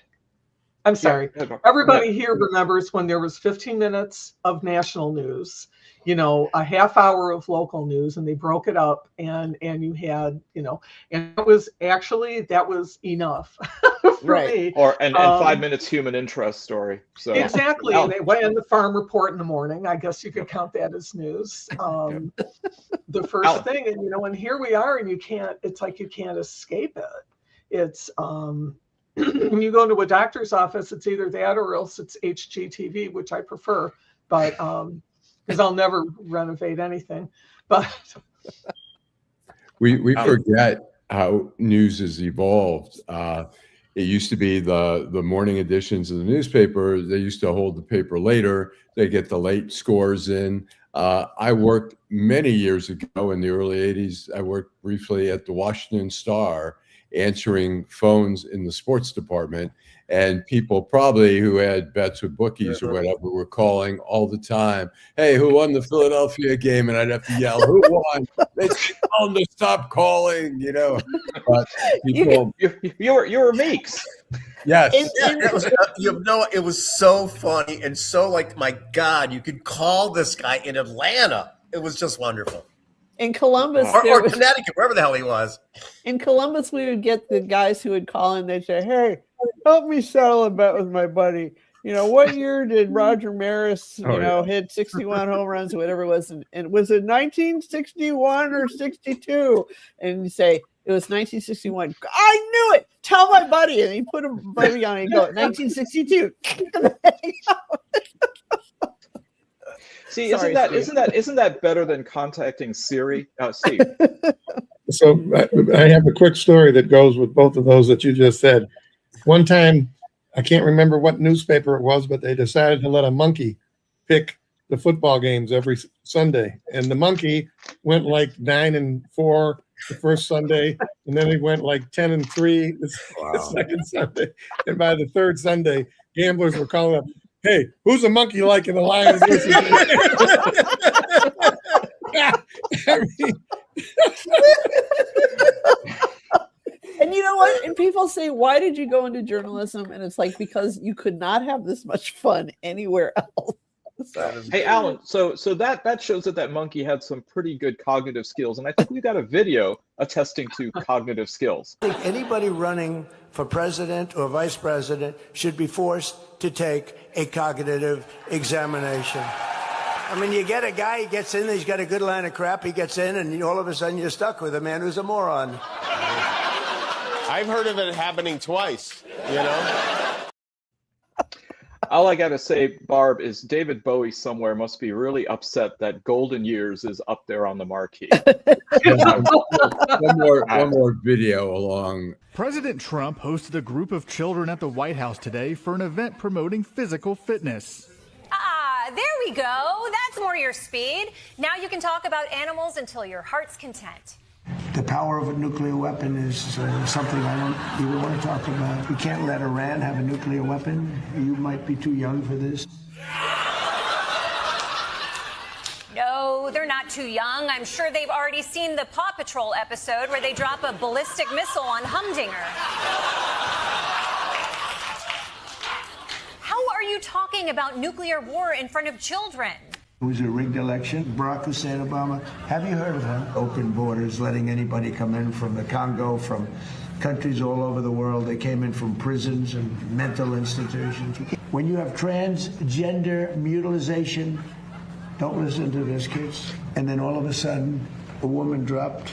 I'm sorry. Everybody here remembers when there was 15 minutes of national news, a half hour of local news, and they broke it up, and you had, and that was enough for me. And 5 minutes human interest story. So exactly, and they went in the farm report in the morning. I guess you could count that as news. The first thing, and and here we are, and it's like you can't escape it. It's when you go into a doctor's office, it's either that or else it's HGTV, which I prefer, but because I'll never renovate anything. But we forget how news has evolved. It used to be the morning editions of the newspaper. They used to hold the paper later. They get the late scores in. I worked many years ago in the early 80s. I worked briefly at the Washington Star, answering phones in the sports department, and people probably who had bets with bookies or whatever were calling all the time. Hey, who won the Philadelphia game? And I'd have to yell, who won? They tell them to stop calling, But people, you were Meeks. Yes. It was so funny and so like, my God, you could call this guy in Atlanta. It was just wonderful. In Columbus, or Connecticut, wherever the hell he was. In Columbus, we would get the guys who would call in. They'd say, "Hey, help me settle a bet with my buddy. What year did Roger Maris, hit 61 home runs or whatever it was? And was it 1961 or 62?" And you say it was 1961. I knew it. Tell my buddy, and he put a buddy on it and go 1962. See, isn't that better than contacting Siri? Steve. So I have a quick story that goes with both of those that you just said. One time, I can't remember what newspaper it was, but they decided to let a monkey pick the football games every Sunday, and the monkey went like 9-4 the first Sunday, and then he went like 10-3 the second Sunday, and by the third Sunday, gamblers were calling up, "Hey, who's a monkey like in the Lions?" And you know what? And people say, why did you go into journalism? And it's like, because you could not have this much fun anywhere else. Hey, Alan, so that shows that monkey had some pretty good cognitive skills, and I think we got a video attesting to cognitive skills. I think anybody running for president or vice president should be forced to take a cognitive examination. I mean, you get a guy, he gets in, he's got a good line of crap, he gets in, and all of a sudden you're stuck with a man who's a moron. I've heard of it happening twice, you know? All I gotta say, Barb, is David Bowie somewhere must be really upset that Golden Years is up there on the marquee. one more video along. President Trump hosted a group of children at the White House today for an event promoting physical fitness. There we go. That's more your speed. Now you can talk about animals until your heart's content. The power of a nuclear weapon is something I don't even want to talk about. We can't let Iran have a nuclear weapon. You might be too young for this. No, they're not too young. I'm sure they've already seen the Paw Patrol episode where they drop a ballistic missile on Humdinger. How are you talking about nuclear war in front of children? It was a rigged election. Barack Hussein Obama, have you heard of him? Open borders, letting anybody come in from the Congo, from countries all over the world. They came in from prisons and mental institutions. When you have transgender mutilization, don't listen to this, kids. And then all of a sudden, a woman dropped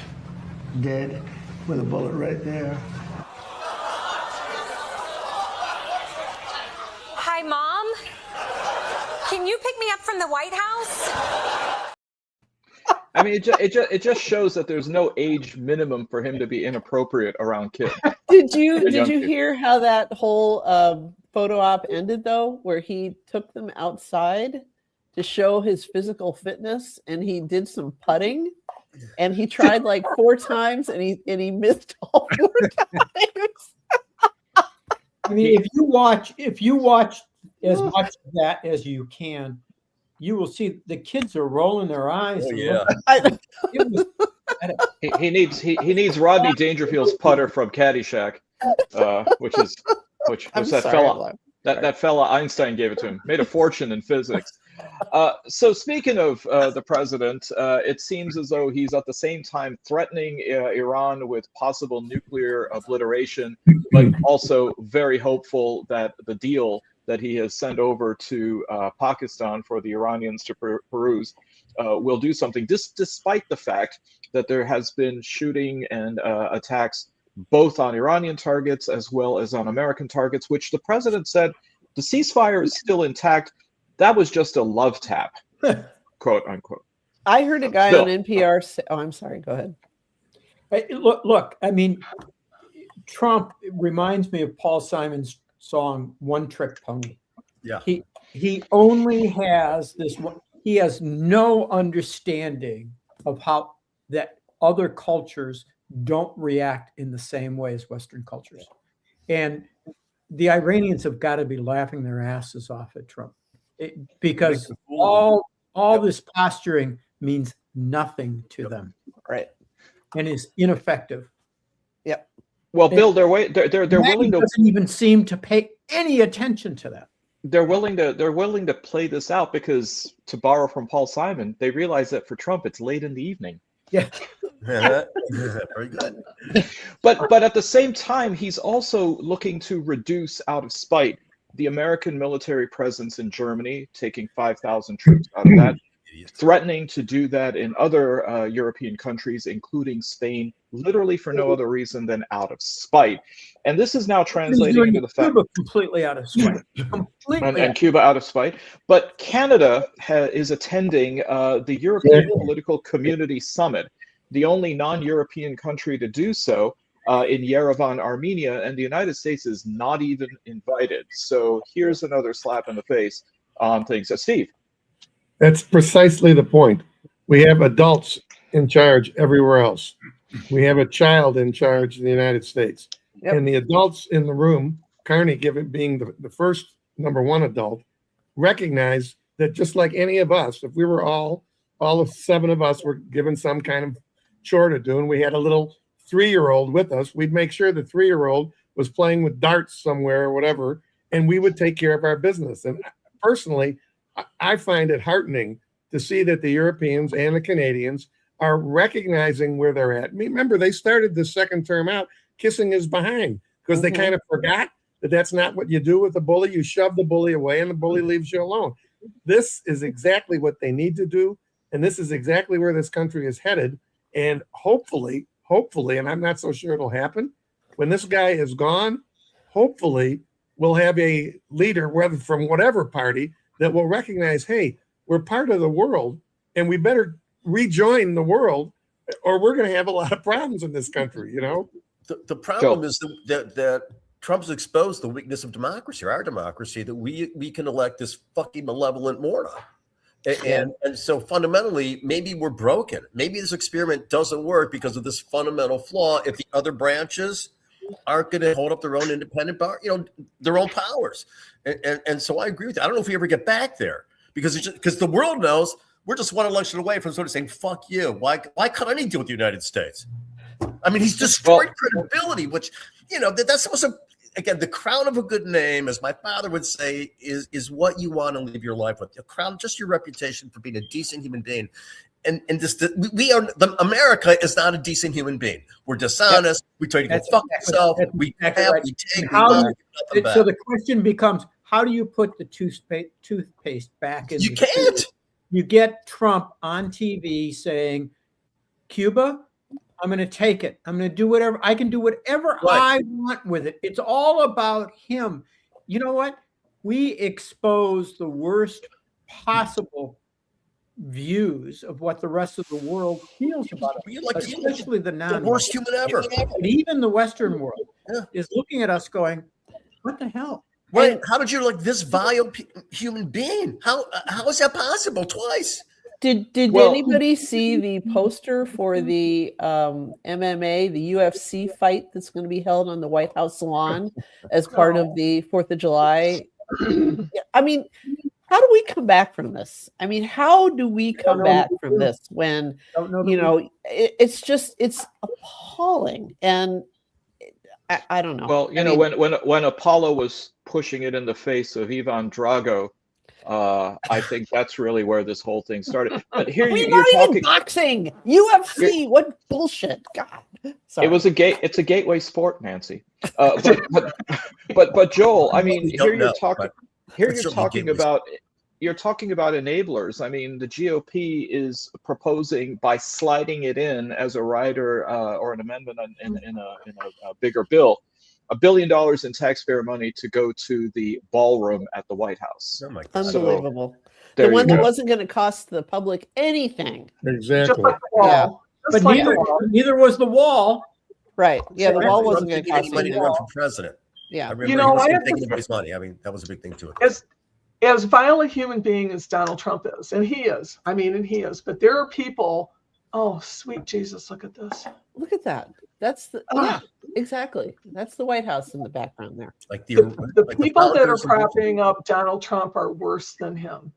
dead with a bullet right there. Hi, Mom. Can you pick me up from the White House? I mean, it just shows that there's no age minimum for him to be inappropriate around kids. Did you hear how that whole photo op ended though, where he took them outside to show his physical fitness, and he did some putting, and he tried like 4 times, and he missed all 4 times. I mean, if you watch as much of that as you can, you will see the kids are rolling their eyes. Oh, yeah. He needs Rodney Dangerfield's putter from Caddyshack, which that fella Einstein gave it to him. Made a fortune in physics. So speaking of the president, it seems as though he's at the same time threatening Iran with possible nuclear obliteration, but also very hopeful that the deal that he has sent over to Pakistan for the Iranians to peruse will do something, despite the fact that there has been shooting and attacks both on Iranian targets as well as on American targets, which the president said the ceasefire is still intact. That was just a love tap, quote unquote. I heard a guy on NPR say, oh, I'm sorry, go ahead. Look, I mean, Trump reminds me of Paul Simon's song "One Trick Pony." Yeah. He only has this. He has no understanding of how that other cultures don't react in the same way as Western cultures, and the Iranians have got to be laughing their asses off at Trump, because all this posturing means nothing to them, right? And is ineffective. Yep. Well, Bill, they're willing to. Doesn't even seem to pay any attention to that. They're willing to play this out because, to borrow from Paul Simon, they realize that for Trump it's late in the evening. Yeah. Very good. But at the same time, he's also looking to reduce, out of spite, the American military presence in Germany, taking 5,000 troops out of that, threatening to do that in other European countries, including Spain, literally for no other reason than out of spite. And this is now translating into the fact Cuba completely out of spite. And Cuba out of spite. But Canada is attending the European Political Community Summit, the only non-European country to do so, in Yerevan, Armenia, and the United States is not even invited. So here's another slap in the face on things. So Steve. That's precisely the point. We have adults in charge everywhere else. We have a child in charge in the United States. Yep. And the adults in the room, Carney being the first number one adult, recognize that just like any of us, if we were all of 7 of us were given some kind of chore to do, and we had a little 3-year-old with us, we'd make sure the 3-year-old was playing with darts somewhere or whatever, and we would take care of our business. And personally, I find it heartening to see that the Europeans and the Canadians are recognizing where they're at. Remember, they started the second term out kissing his behind because they kind of forgot that that's not what you do with the bully. You shove the bully away and the bully leaves you alone. This is exactly what they need to do. And this is exactly where this country is headed. And hopefully, and I'm not so sure it'll happen, when this guy is gone, hopefully we'll have a leader, whether from whatever party, that will recognize, hey, we're part of the world and we better rejoin the world or we're going to have a lot of problems in this country, you know? The problem is that Trump's exposed the weakness of democracy, or our democracy, that we can elect this fucking malevolent moron. And so fundamentally, maybe we're broken. Maybe this experiment doesn't work because of this fundamental flaw. If the other branches aren't going to hold up their own independent power, their own powers. And so I agree with you. I don't know if we ever get back there because the world knows we're just one election away from sort of saying, fuck you. Why can't any deal with the United States? I mean, he's destroyed credibility, which, that's supposed to, again, the crown of a good name, as my father would say, is what you want to live your life with. The crown, just your reputation for being a decent human being. And America is not a decent human being. We're dishonest. We try to go fuck ourselves. We take. So the question becomes, how do you put the toothpaste back in? You can't. You get Trump on TV saying, Cuba, I'm going to take it. I'm going to do whatever. I can do whatever I want with it. It's all about him. You know what? We expose the worst possible views of what the rest of the world feels about it, especially the worst human ever. And even the Western world is looking at us going, what the hell? Right. How did you this vile human being? How is that possible twice? Did anybody see the poster for the MMA, the UFC fight that's going to be held on the White House lawn as part of the 4th of July? I mean, how do we come back from this? I mean, how do we come back from this when, it's appalling. And I don't know. Well, when Apollo was pushing it in the face of Ivan Drago, I think that's really where this whole thing started. But here you're talking even boxing, UFC. What bullshit! God, sorry. It's a gateway sport, Nancy. But Joel, I mean, you're talking about enablers. I mean, the GOP is proposing, by sliding it in as a rider or an amendment in a bigger bill, $1 billion in taxpayer money to go to the ballroom at the White House. Oh my God. Unbelievable. The one that wasn't going to cost the public anything. Exactly. But neither was the wall. Right. Yeah, the wall wasn't going to cost any money to run for president. Yeah. I remember he wasn't taking anybody's money. I mean, that was a big thing to it. As vile a human being as Donald Trump is, and he is, but there are people, oh, sweet Jesus, look at this. Look at that. That's exactly. That's the White House in the background there. Like the people that are propping up Donald Trump are worse than him.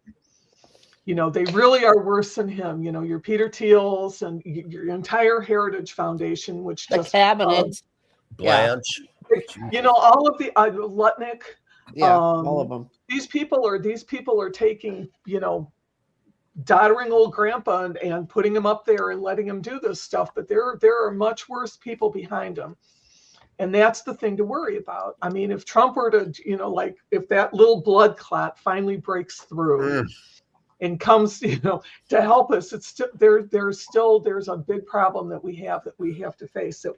They really are worse than him. Your Peter Thiels and your entire Heritage Foundation, which the cabinet, Blanche, all of the Lutnick, all of them. These people are taking, doddering old grandpa and putting him up there and letting him do this stuff. But there are much worse people behind him. And that's the thing to worry about. I mean, if Trump were to, if that little blood clot finally breaks through and comes, to help us, it's there's a big problem that we have to face. That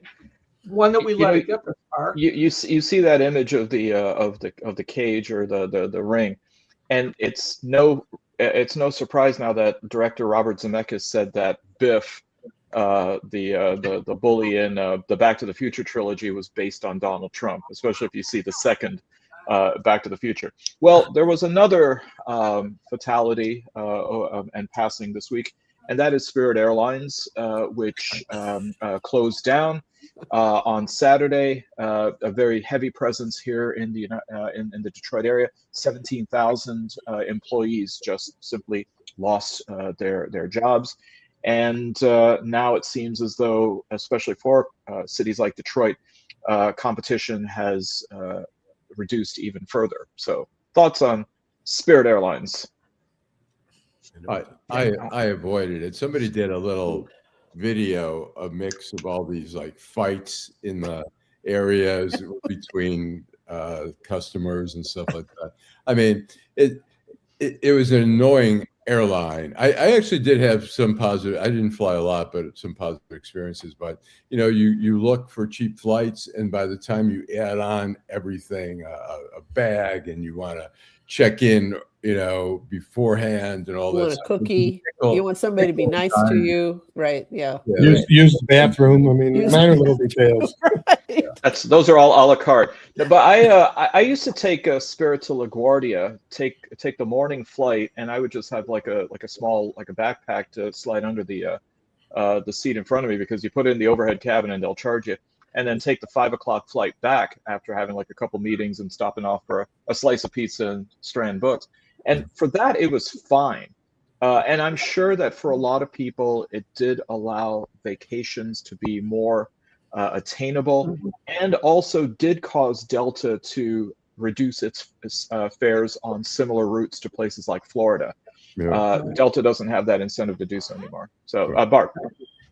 one that we let it get this far. You see that image of the cage or the ring, and it's no surprise now that director Robert Zemeckis said that Biff, the bully in the Back to the Future trilogy, was based on Donald Trump, especially if you see the second Back to the Future. Well, there was another fatality and passing this week, and that is Spirit Airlines, which closed down on Saturday. A very heavy presence here in the Detroit area. 17,000 employees just simply lost their jobs. And now it seems as though, especially for cities like Detroit, competition has reduced even further. So thoughts on Spirit Airlines? I avoided it. Somebody did a little video, a mix of all these like fights in the areas between customers and stuff like that. I mean, it was an annoying airline. I actually did have some positive. I didn't fly a lot, but some positive experiences. But you look for cheap flights, and by the time you add on everything, a bag, and you want to check in, beforehand and all that. You want a cookie. You want somebody to be nice to you, right? Yeah. Use the bathroom. I mean, minor little details. Right. Those are all a la carte. But I used to take Spirit to LaGuardia, take the morning flight, and I would just have like a small a backpack to slide under the seat in front of me, because you put it in the overhead cabin and they'll charge you. And then take the 5 o'clock flight back after having like a couple meetings and stopping off for a slice of pizza and Strand books. And for that, it was fine. And I'm sure that for a lot of people, it did allow vacations to be more attainable, and also did cause Delta to reduce its fares on similar routes to places like Florida. Yeah. Delta doesn't have that incentive to do so anymore. So, Barb.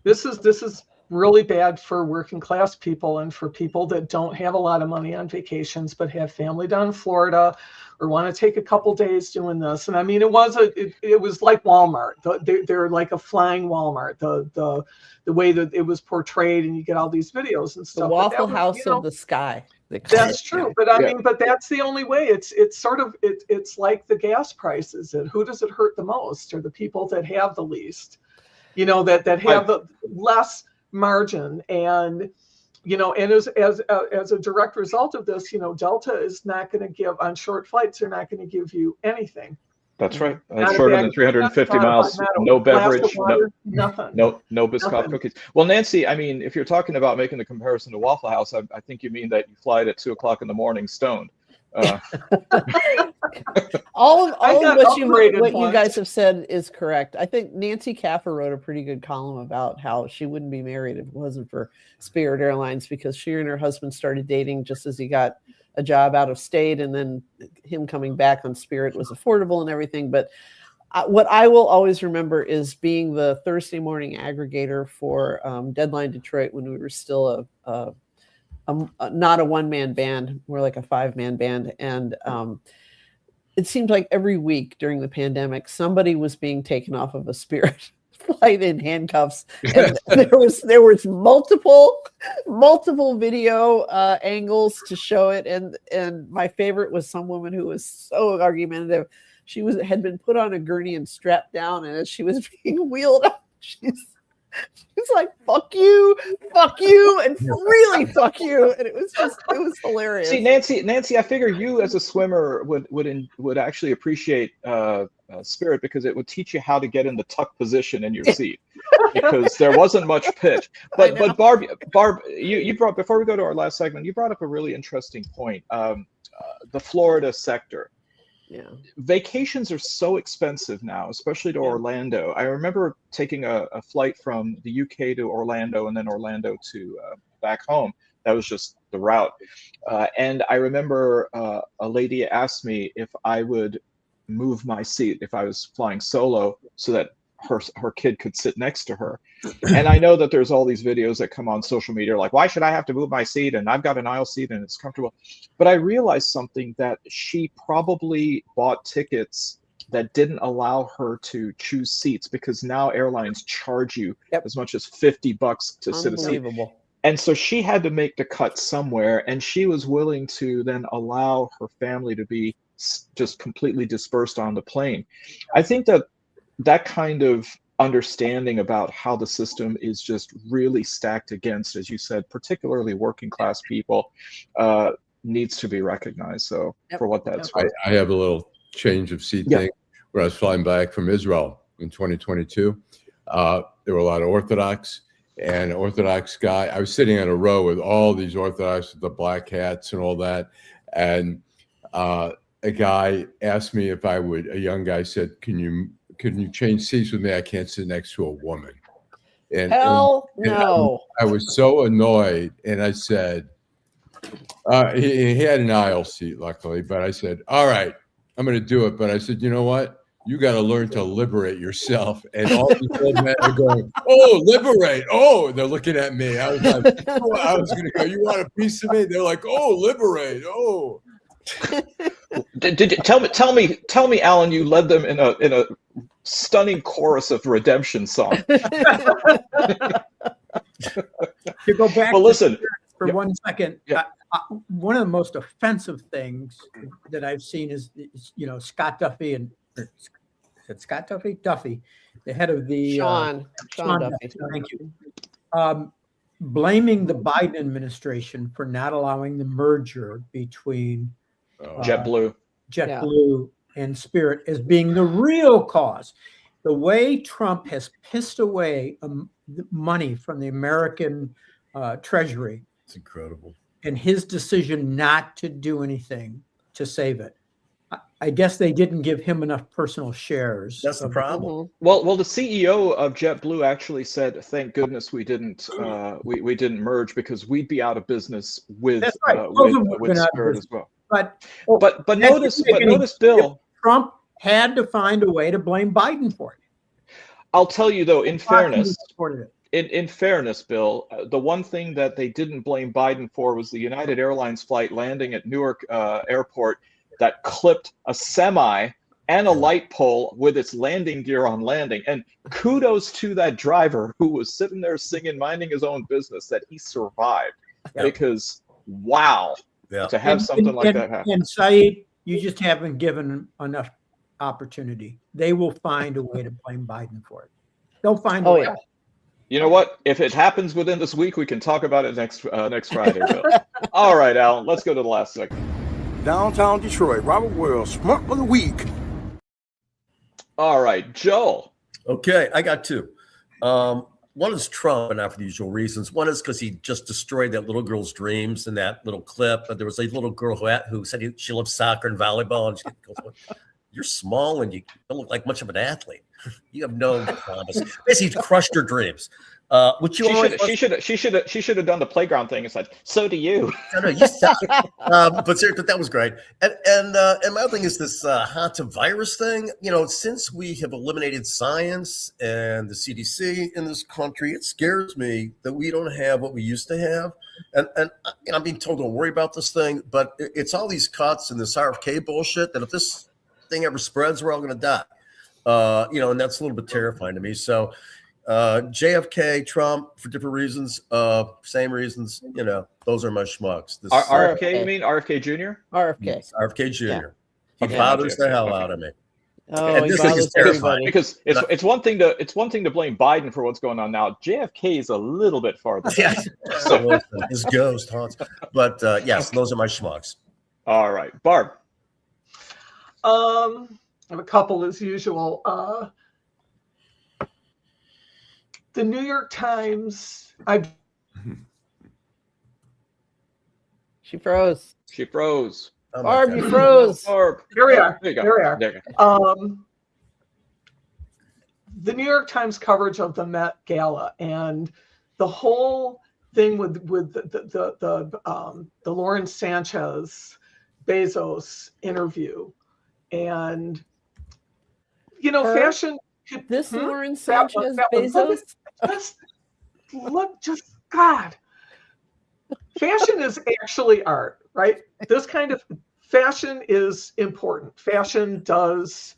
This is really bad for working class people and for people that don't have a lot of money on vacations but have family down in Florida or want to take a couple days doing this. And I mean, it was like Walmart. They're like a flying Walmart. The way that it was portrayed, and you get all these videos and stuff. The Waffle House of the sky. That's true, but I mean, but that's the only way. It's sort of it's like the gas prices. And who does it hurt the most? Or the people that have the least, that have the less margin. And and as a direct result of this, Delta is not going to give, on short flights, they're not going to give you anything. That's right. It's shorter than 350 miles. No beverage, nothing. No biscoff cookies. Well, Nancy, I mean, if you're talking about making the comparison to Waffle House, I think you mean that you fly at 2 o'clock in the morning stoned. All of what you guys have said is correct. I think Nancy Caffer wrote a pretty good column about how she wouldn't be married if it wasn't for Spirit Airlines, because she and her husband started dating just as he got a job out of state, and then him coming back on Spirit was affordable and everything. But what I will always remember is being the Thursday morning aggregator for Deadline Detroit when we were still not a one-man band, more like a 5-man band. And it seemed like every week during the pandemic, somebody was being taken off of a Spirit flight in handcuffs. And there was multiple video angles to show it. And my favorite was some woman who was so argumentative. She had been put on a gurney and strapped down, and as she was being wheeled up, she's like, fuck you, and really fuck you. And it was hilarious. See, Nancy, I figure you as a swimmer would actually appreciate Spirit, because it would teach you how to get in the tuck position in your seat, because there wasn't much pitch. But Barb, you brought, before we go to our last segment, you brought up a really interesting point. The Florida sector. Yeah. Vacations are so expensive now, especially to Orlando. I remember taking a flight from the UK to Orlando, and then Orlando to back home. That was just the route. And I remember a lady asked me if I would move my seat if I was flying solo, so that her kid could sit next to her. And I know that there's all these videos that come on social media like, why should I have to move my seat, and I've got an aisle seat and it's comfortable. But I realized something, that she probably bought tickets that didn't allow her to choose seats, because now airlines charge you as much as $50 to sit a seat. And so she had to make the cut somewhere, and she was willing to then allow her family to be just completely dispersed on the plane. I think that kind of understanding about how the system is just really stacked against, as you said, particularly working class people, needs to be recognized. So for what that's worth. I have a little change of seat thing. When I was flying back from Israel in 2022, there were a lot of Orthodox, and an Orthodox guy, I was sitting on a row with all these Orthodox with the black hats and all that. And a guy asked me if I would, a young guy said, can you change seats with me? I can't sit next to a woman. And no. I was so annoyed. And I said, he had an aisle seat, luckily, but I said, all right, I'm going to do it. But I said, you know what? you got to learn to liberate yourself. And all these old men are going, oh, liberate. Oh, they're looking at me. I was like, I was going to go, you want a piece of me? They're like, oh, liberate. Oh. Tell me, Alan, you led them in a stunning chorus of redemption song. To go back well, listen, for 1 second, one of the most offensive things that I've seen is Scott Duffy and Scott Duffy? Duffy, the head of the Sean Duffy. Thank you. Blaming the Biden administration for not allowing the merger between JetBlue and Spirit as being the real cause. The way Trump has pissed away money from the American Treasury. It's incredible. And his decision not to do anything to save it. I guess they didn't give him enough personal shares. That's the problem. Well, the CEO of JetBlue actually said, "Thank goodness we didn't we didn't merge because we'd be out of business with with Spirit as well." But notice, Bill, Trump had to find a way to blame Biden for it. I'll tell you though, in fairness, Bill, the one thing that they didn't blame Biden for was the United Airlines flight landing at Newark Airport that clipped a semi and a light pole with its landing gear on landing. And kudos to that driver who was sitting there singing, minding his own business, that he survived. Because wow, to have something like that happen. And Saeed, you just haven't given enough opportunity. They will find a way to blame Biden for it. They'll find a way. Yeah. You know what? If it happens within this week, we can talk about it next Friday, Bill. All right, Alan, let's go to the last segment. Downtown Detroit, Robert Wells, Schmuck of the Week. All right, Joel. Okay, I got two. One is Trump, and not for the usual reasons. One is because he just destroyed that little girl's dreams in that little clip. But there was a little girl who said she loves soccer and volleyball, and she goes, "You're small and you don't look like much of an athlete. You have no promise." Basically, crushed her dreams. Which she should have done the playground thing and said, "So do you." No, you suck. But seriously, that was great. And my other thing is this hantavirus thing. You know, since we have eliminated science and the CDC in this country, it scares me that we don't have what we used to have. And I'm being told don't worry about this thing, but it's all these cuts and this RFK bullshit that if this thing ever spreads, we're all going to die. And that's a little bit terrifying to me. So. JFK, Trump, for different reasons, same reasons, those are my schmucks. RFK, you mean RFK Jr.? RFK. Yes, RFK Jr. Yeah. He bothers the hell out of me. Oh, and this is terrifying because it's one thing to blame Biden for what's going on now. JFK is a little bit farther. Yeah, so his ghost haunts. But yes, those are my schmucks. All right, Barb. I have a couple as usual. The New York Times. She froze. Oh Barb, you froze. Barb. Here we are. There you go. Here we are. There you go. The New York Times coverage of the Met Gala and the whole thing with the Lauren Sanchez Bezos interview, and fashion. This Lauren Sanchez Bezos. God. Fashion is actually art, right? This kind of fashion is important. Fashion does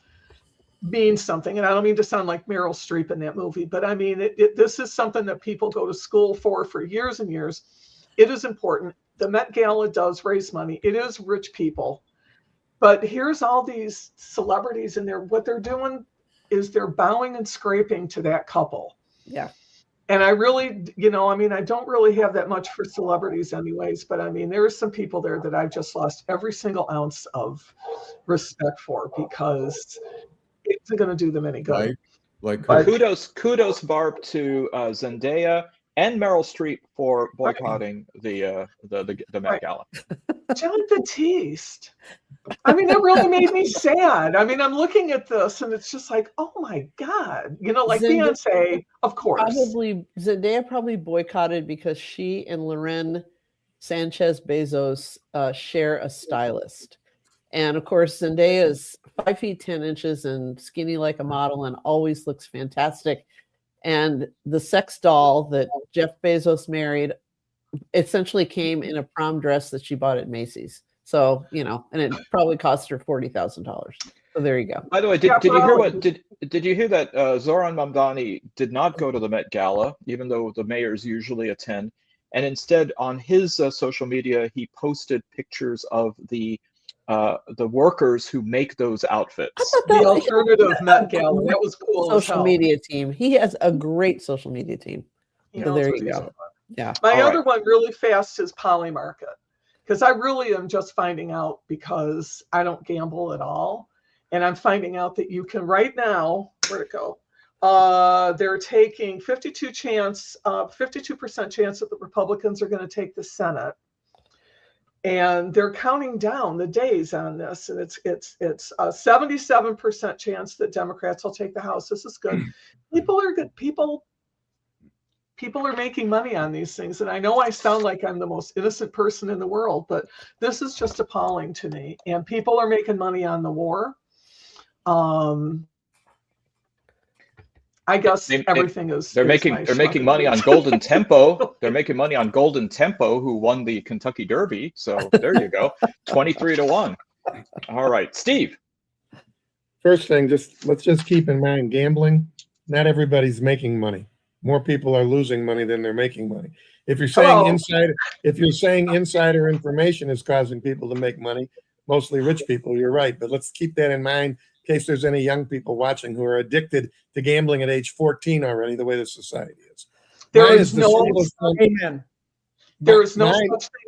mean something. And I don't mean to sound like Meryl Streep in that movie, but I mean, this is something that people go to school for years and years. It is important. The Met Gala does raise money. It is rich people. But here's all these celebrities, and what they're doing is they're bowing and scraping to that couple. Yeah. And I really, I don't really have that much for celebrities anyways, but I mean, there are some people there that I've just lost every single ounce of respect for because it isn't going to do them any good. Kudos, Barb, to Zendaya and Meryl Streep for boycotting the Met Gala. John Batiste. I mean, that really made me sad. I mean, I'm looking at this and it's just like, oh my God. Like Beyonce, of course. Zendaya probably boycotted because she and Lauren Sanchez Bezos share a stylist. And of course, Zendaya is 5 feet 10 inches and skinny like a model and always looks fantastic. And the sex doll that Jeff Bezos married essentially came in a prom dress that she bought at Macy's. So, you know, and it probably cost her $40,000. So there you go. By the way, did you hear what did you hear that Zoran Mamdani did not go to the Met Gala, even though the mayors usually attend, and instead on his social media he posted pictures of the workers who make those outfits. The alternative Met Gala, that was cool. Social media team. He has a great social media team. So there you go. Yeah. My other one really fast is Polymarket, because I really am just finding out, because I don't gamble at all. And I'm finding out that you can right now, where'd it go? They're taking 52% chance that the Republicans are going to take the Senate. And they're counting down the days on this. And it's a 77% chance that Democrats will take the House. This is good. People are good. People are making money on these things. And I know I sound like I'm the most innocent person in the world, but this is just appalling to me. And people are making money on the war. I guess everything is. They're making money on Golden Tempo. They're making money on Golden Tempo, who won the Kentucky Derby. So there you go, 23-1. All right, Steve. First thing, let's just keep in mind, gambling. Not everybody's making money. More people are losing money than they're making money. If you're saying insider information is causing people to make money, mostly rich people, you're right. But let's keep that in mind in case there's any young people watching who are addicted to gambling at age 14 already, the way the society is. There is no such thing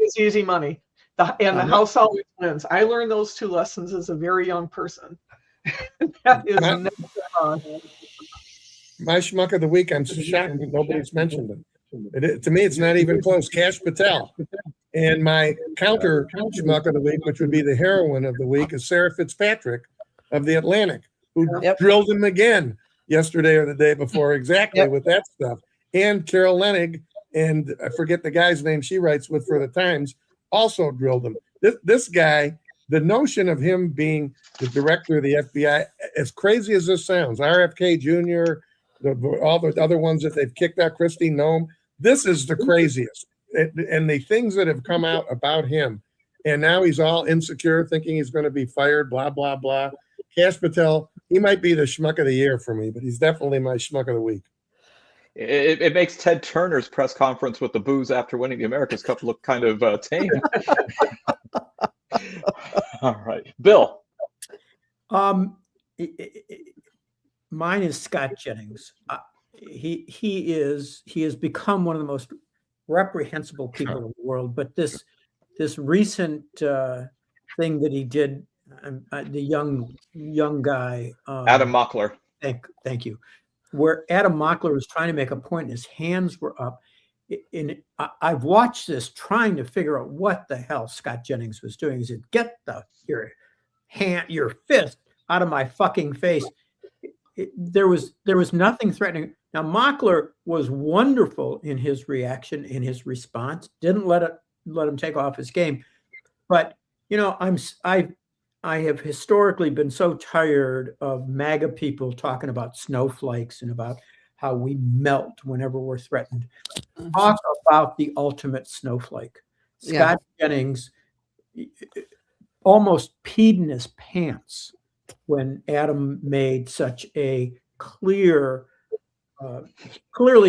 as easy money. The house always wins. I learned those 2 lessons as a very young person. That is never my schmuck of the week. I'm so shocked that nobody's mentioned him. To me, it's not even close. Cash Patel. And my counter schmuck of the week, which would be the heroine of the week, is Sarah Fitzpatrick of The Atlantic, who drilled him again yesterday or the day before, exactly with that stuff. And Carol Leonnig, and I forget the guy's name she writes with for the Times, also drilled him. This guy, the notion of him being the director of the FBI, as crazy as this sounds, RFK Jr., all the other ones that they've kicked out, Christine Noem, this is the craziest. And the things that have come out about him, and now he's all insecure, thinking he's going to be fired, blah, blah, blah. Cash Patel, he might be the schmuck of the year for me, but he's definitely my schmuck of the week. It makes Ted Turner's press conference with the booze after winning the America's Cup look kind of tame. All right, Bill. Mine is Scott Jennings. He has become one of the most reprehensible people in the world. But this recent thing that he did, the young guy, Adam Mockler. Thank you. Where Adam Mockler was trying to make a point, and his hands were up. I've watched this, trying to figure out what the hell Scott Jennings was doing. He said, "Get your fist out of my fucking face." There was nothing threatening. Now Mockler was wonderful in his reaction, in his response. Didn't let him take off his game. But you know, I have historically been so tired of MAGA people talking about snowflakes and about how we melt whenever we're threatened. Talk about the ultimate snowflake. Scott Jennings almost peed in his pants when Adam made such a clearly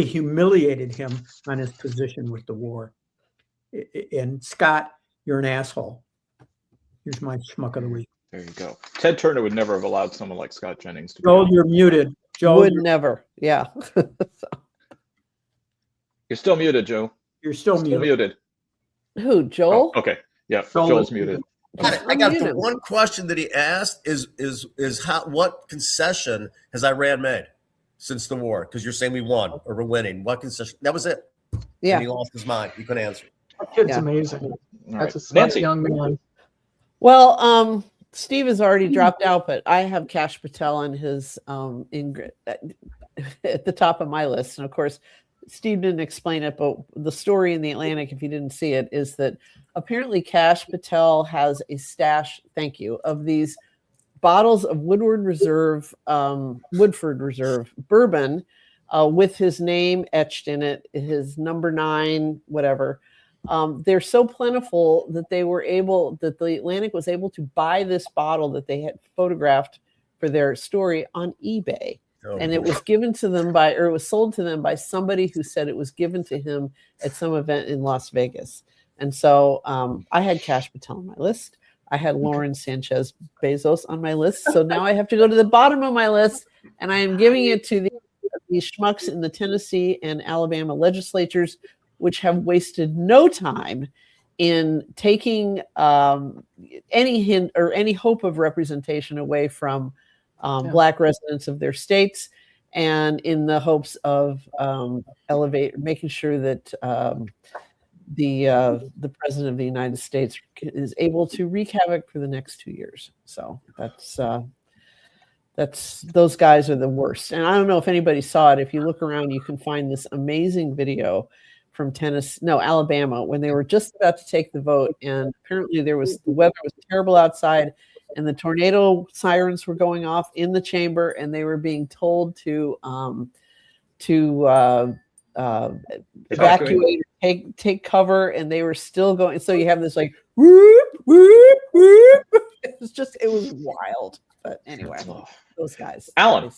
humiliated him on his position with the war. And Scott, you're an asshole. Here's my schmuck of the week. There you go. Ted Turner would never have allowed someone like Scott Jennings to. Joel, you're muted. Joel would never. Yeah. You're still muted, Joe. You're still muted. Who, Joel? Oh, okay. Yeah, Joel's muted. I got the one question that he asked is what concession has Iran made since the war? Because you're saying we won or we're winning. What concession? That was it. Yeah. And he lost his mind. He couldn't answer. That kid's amazing. That's a smart young man. Well, Steve has already dropped out, but I have Cash Patel on his at the top of my list. And of course, Steve didn't explain it, but the story in the Atlantic, if you didn't see it, is that apparently Kash Patel has a stash, of these bottles of Woodford Reserve bourbon with his name etched in it, his number 9, whatever. They're so plentiful that the Atlantic was able to buy this bottle that they had photographed for their story on eBay. And it was given to them it was sold to them by somebody who said it was given to him at some event in Las Vegas. And so I had Kash Patel on my list. I had Lauren Sanchez Bezos on my list. So now I have to go to the bottom of my list, and I am giving it to the schmucks in the Tennessee and Alabama legislatures, which have wasted no time in taking any hint or any hope of representation away from Black residents of their states, and in the hopes of making sure that the president of the United States is able to wreak havoc for the next 2 years. So that's those guys are the worst. And I don't know if anybody saw it. If you look around, you can find this amazing video from Alabama, when they were just about to take the vote, and apparently the weather was terrible outside, and the tornado sirens were going off in the chamber, and they were being told to evacuate, take cover, and they were still going. So you have this like whoop whoop whoop. It was wild. But anyway, those guys. Alan,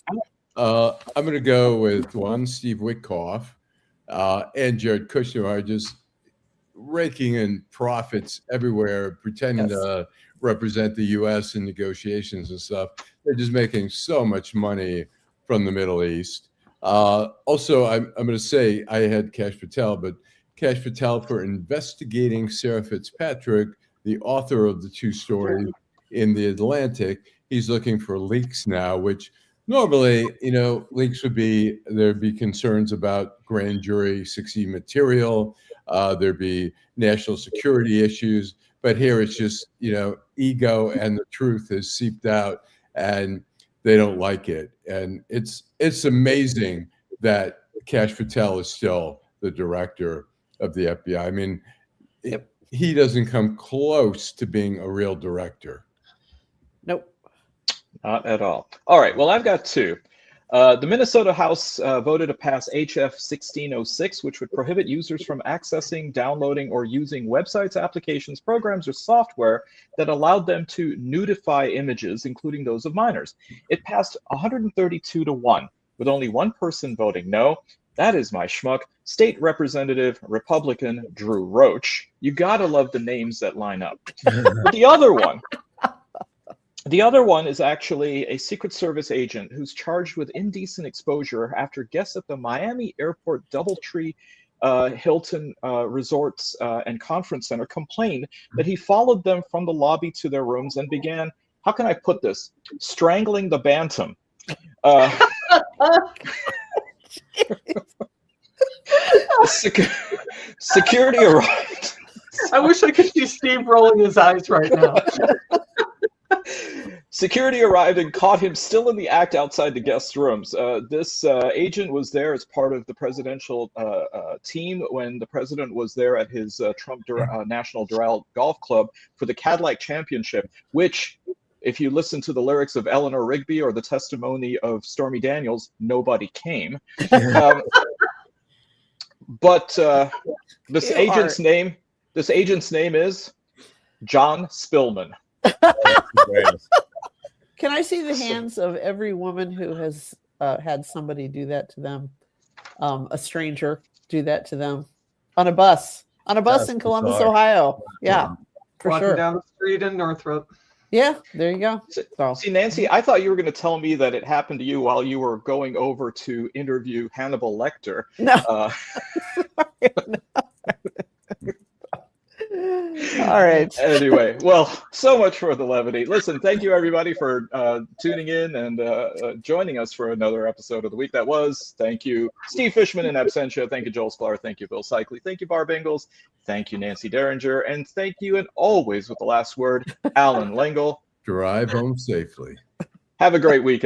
I'm going to go with one, Steve Witkoff, and Jared Kushner are just raking in profits everywhere, pretending to represent the U.S. in negotiations and stuff. They're just making so much money from the Middle East. Also, I'm going to say I had Kash Patel, but Kash Patel for investigating Sarah Fitzpatrick, the author of the 2 stories in the Atlantic. He's looking for leaks now, which normally, leaks there'd be concerns about grand jury 60 material. There'd be national security issues. But here it's just, ego and the truth is seeped out, and they don't like it. And it's amazing that Kash Patel is still the director of the FBI. I mean, he doesn't come close to being a real director. Nope. Not at all. All right. Well, I've got 2. The Minnesota House voted to pass HF 1606, which would prohibit users from accessing, downloading, or using websites, applications, programs, or software that allowed them to nudify images, including those of minors. It passed 132-1, with only one person voting no. That is my schmuck, State Representative Republican Drew Roach. You gotta love the names that line up. The other one is actually a Secret Service agent who's charged with indecent exposure after guests at the Miami Airport DoubleTree Hilton Resorts and Conference Center complained that he followed them from the lobby to their rooms and began, how can I put this, strangling the bantam. Security arrived. I wish I could see Steve rolling his eyes right now. Security arrived and caught him still in the act outside the guest rooms. This agent was there as part of the presidential team when the president was there at his Trump National Doral Golf Club for the Cadillac Championship, which, if you listen to the lyrics of Eleanor Rigby or the testimony of Stormy Daniels, nobody came. But this agent's name is John Spillman. Can I see the hands of every woman who has had somebody do that to them, a stranger do that to them on a bus in Columbus, Ohio? Yeah, for walking sure. Down the street in Northrop. Yeah, there you go. So. See, Nancy, I thought you were going to tell me that it happened to you while you were going over to interview Hannibal Lecter. No. All right. Anyway, well, so much for the levity. Listen, thank you everybody for tuning in and joining us for another episode of The Week That Was. Thank you, Steve Fishman in absentia. Thank you, Joel Sklar. Thank you, Bill Seikaly. Thank you, Barb Ingalls. Thank you, Nancy Derringer. And thank you, and always with the last word, Allan Lengel. Drive home safely. Have a great week.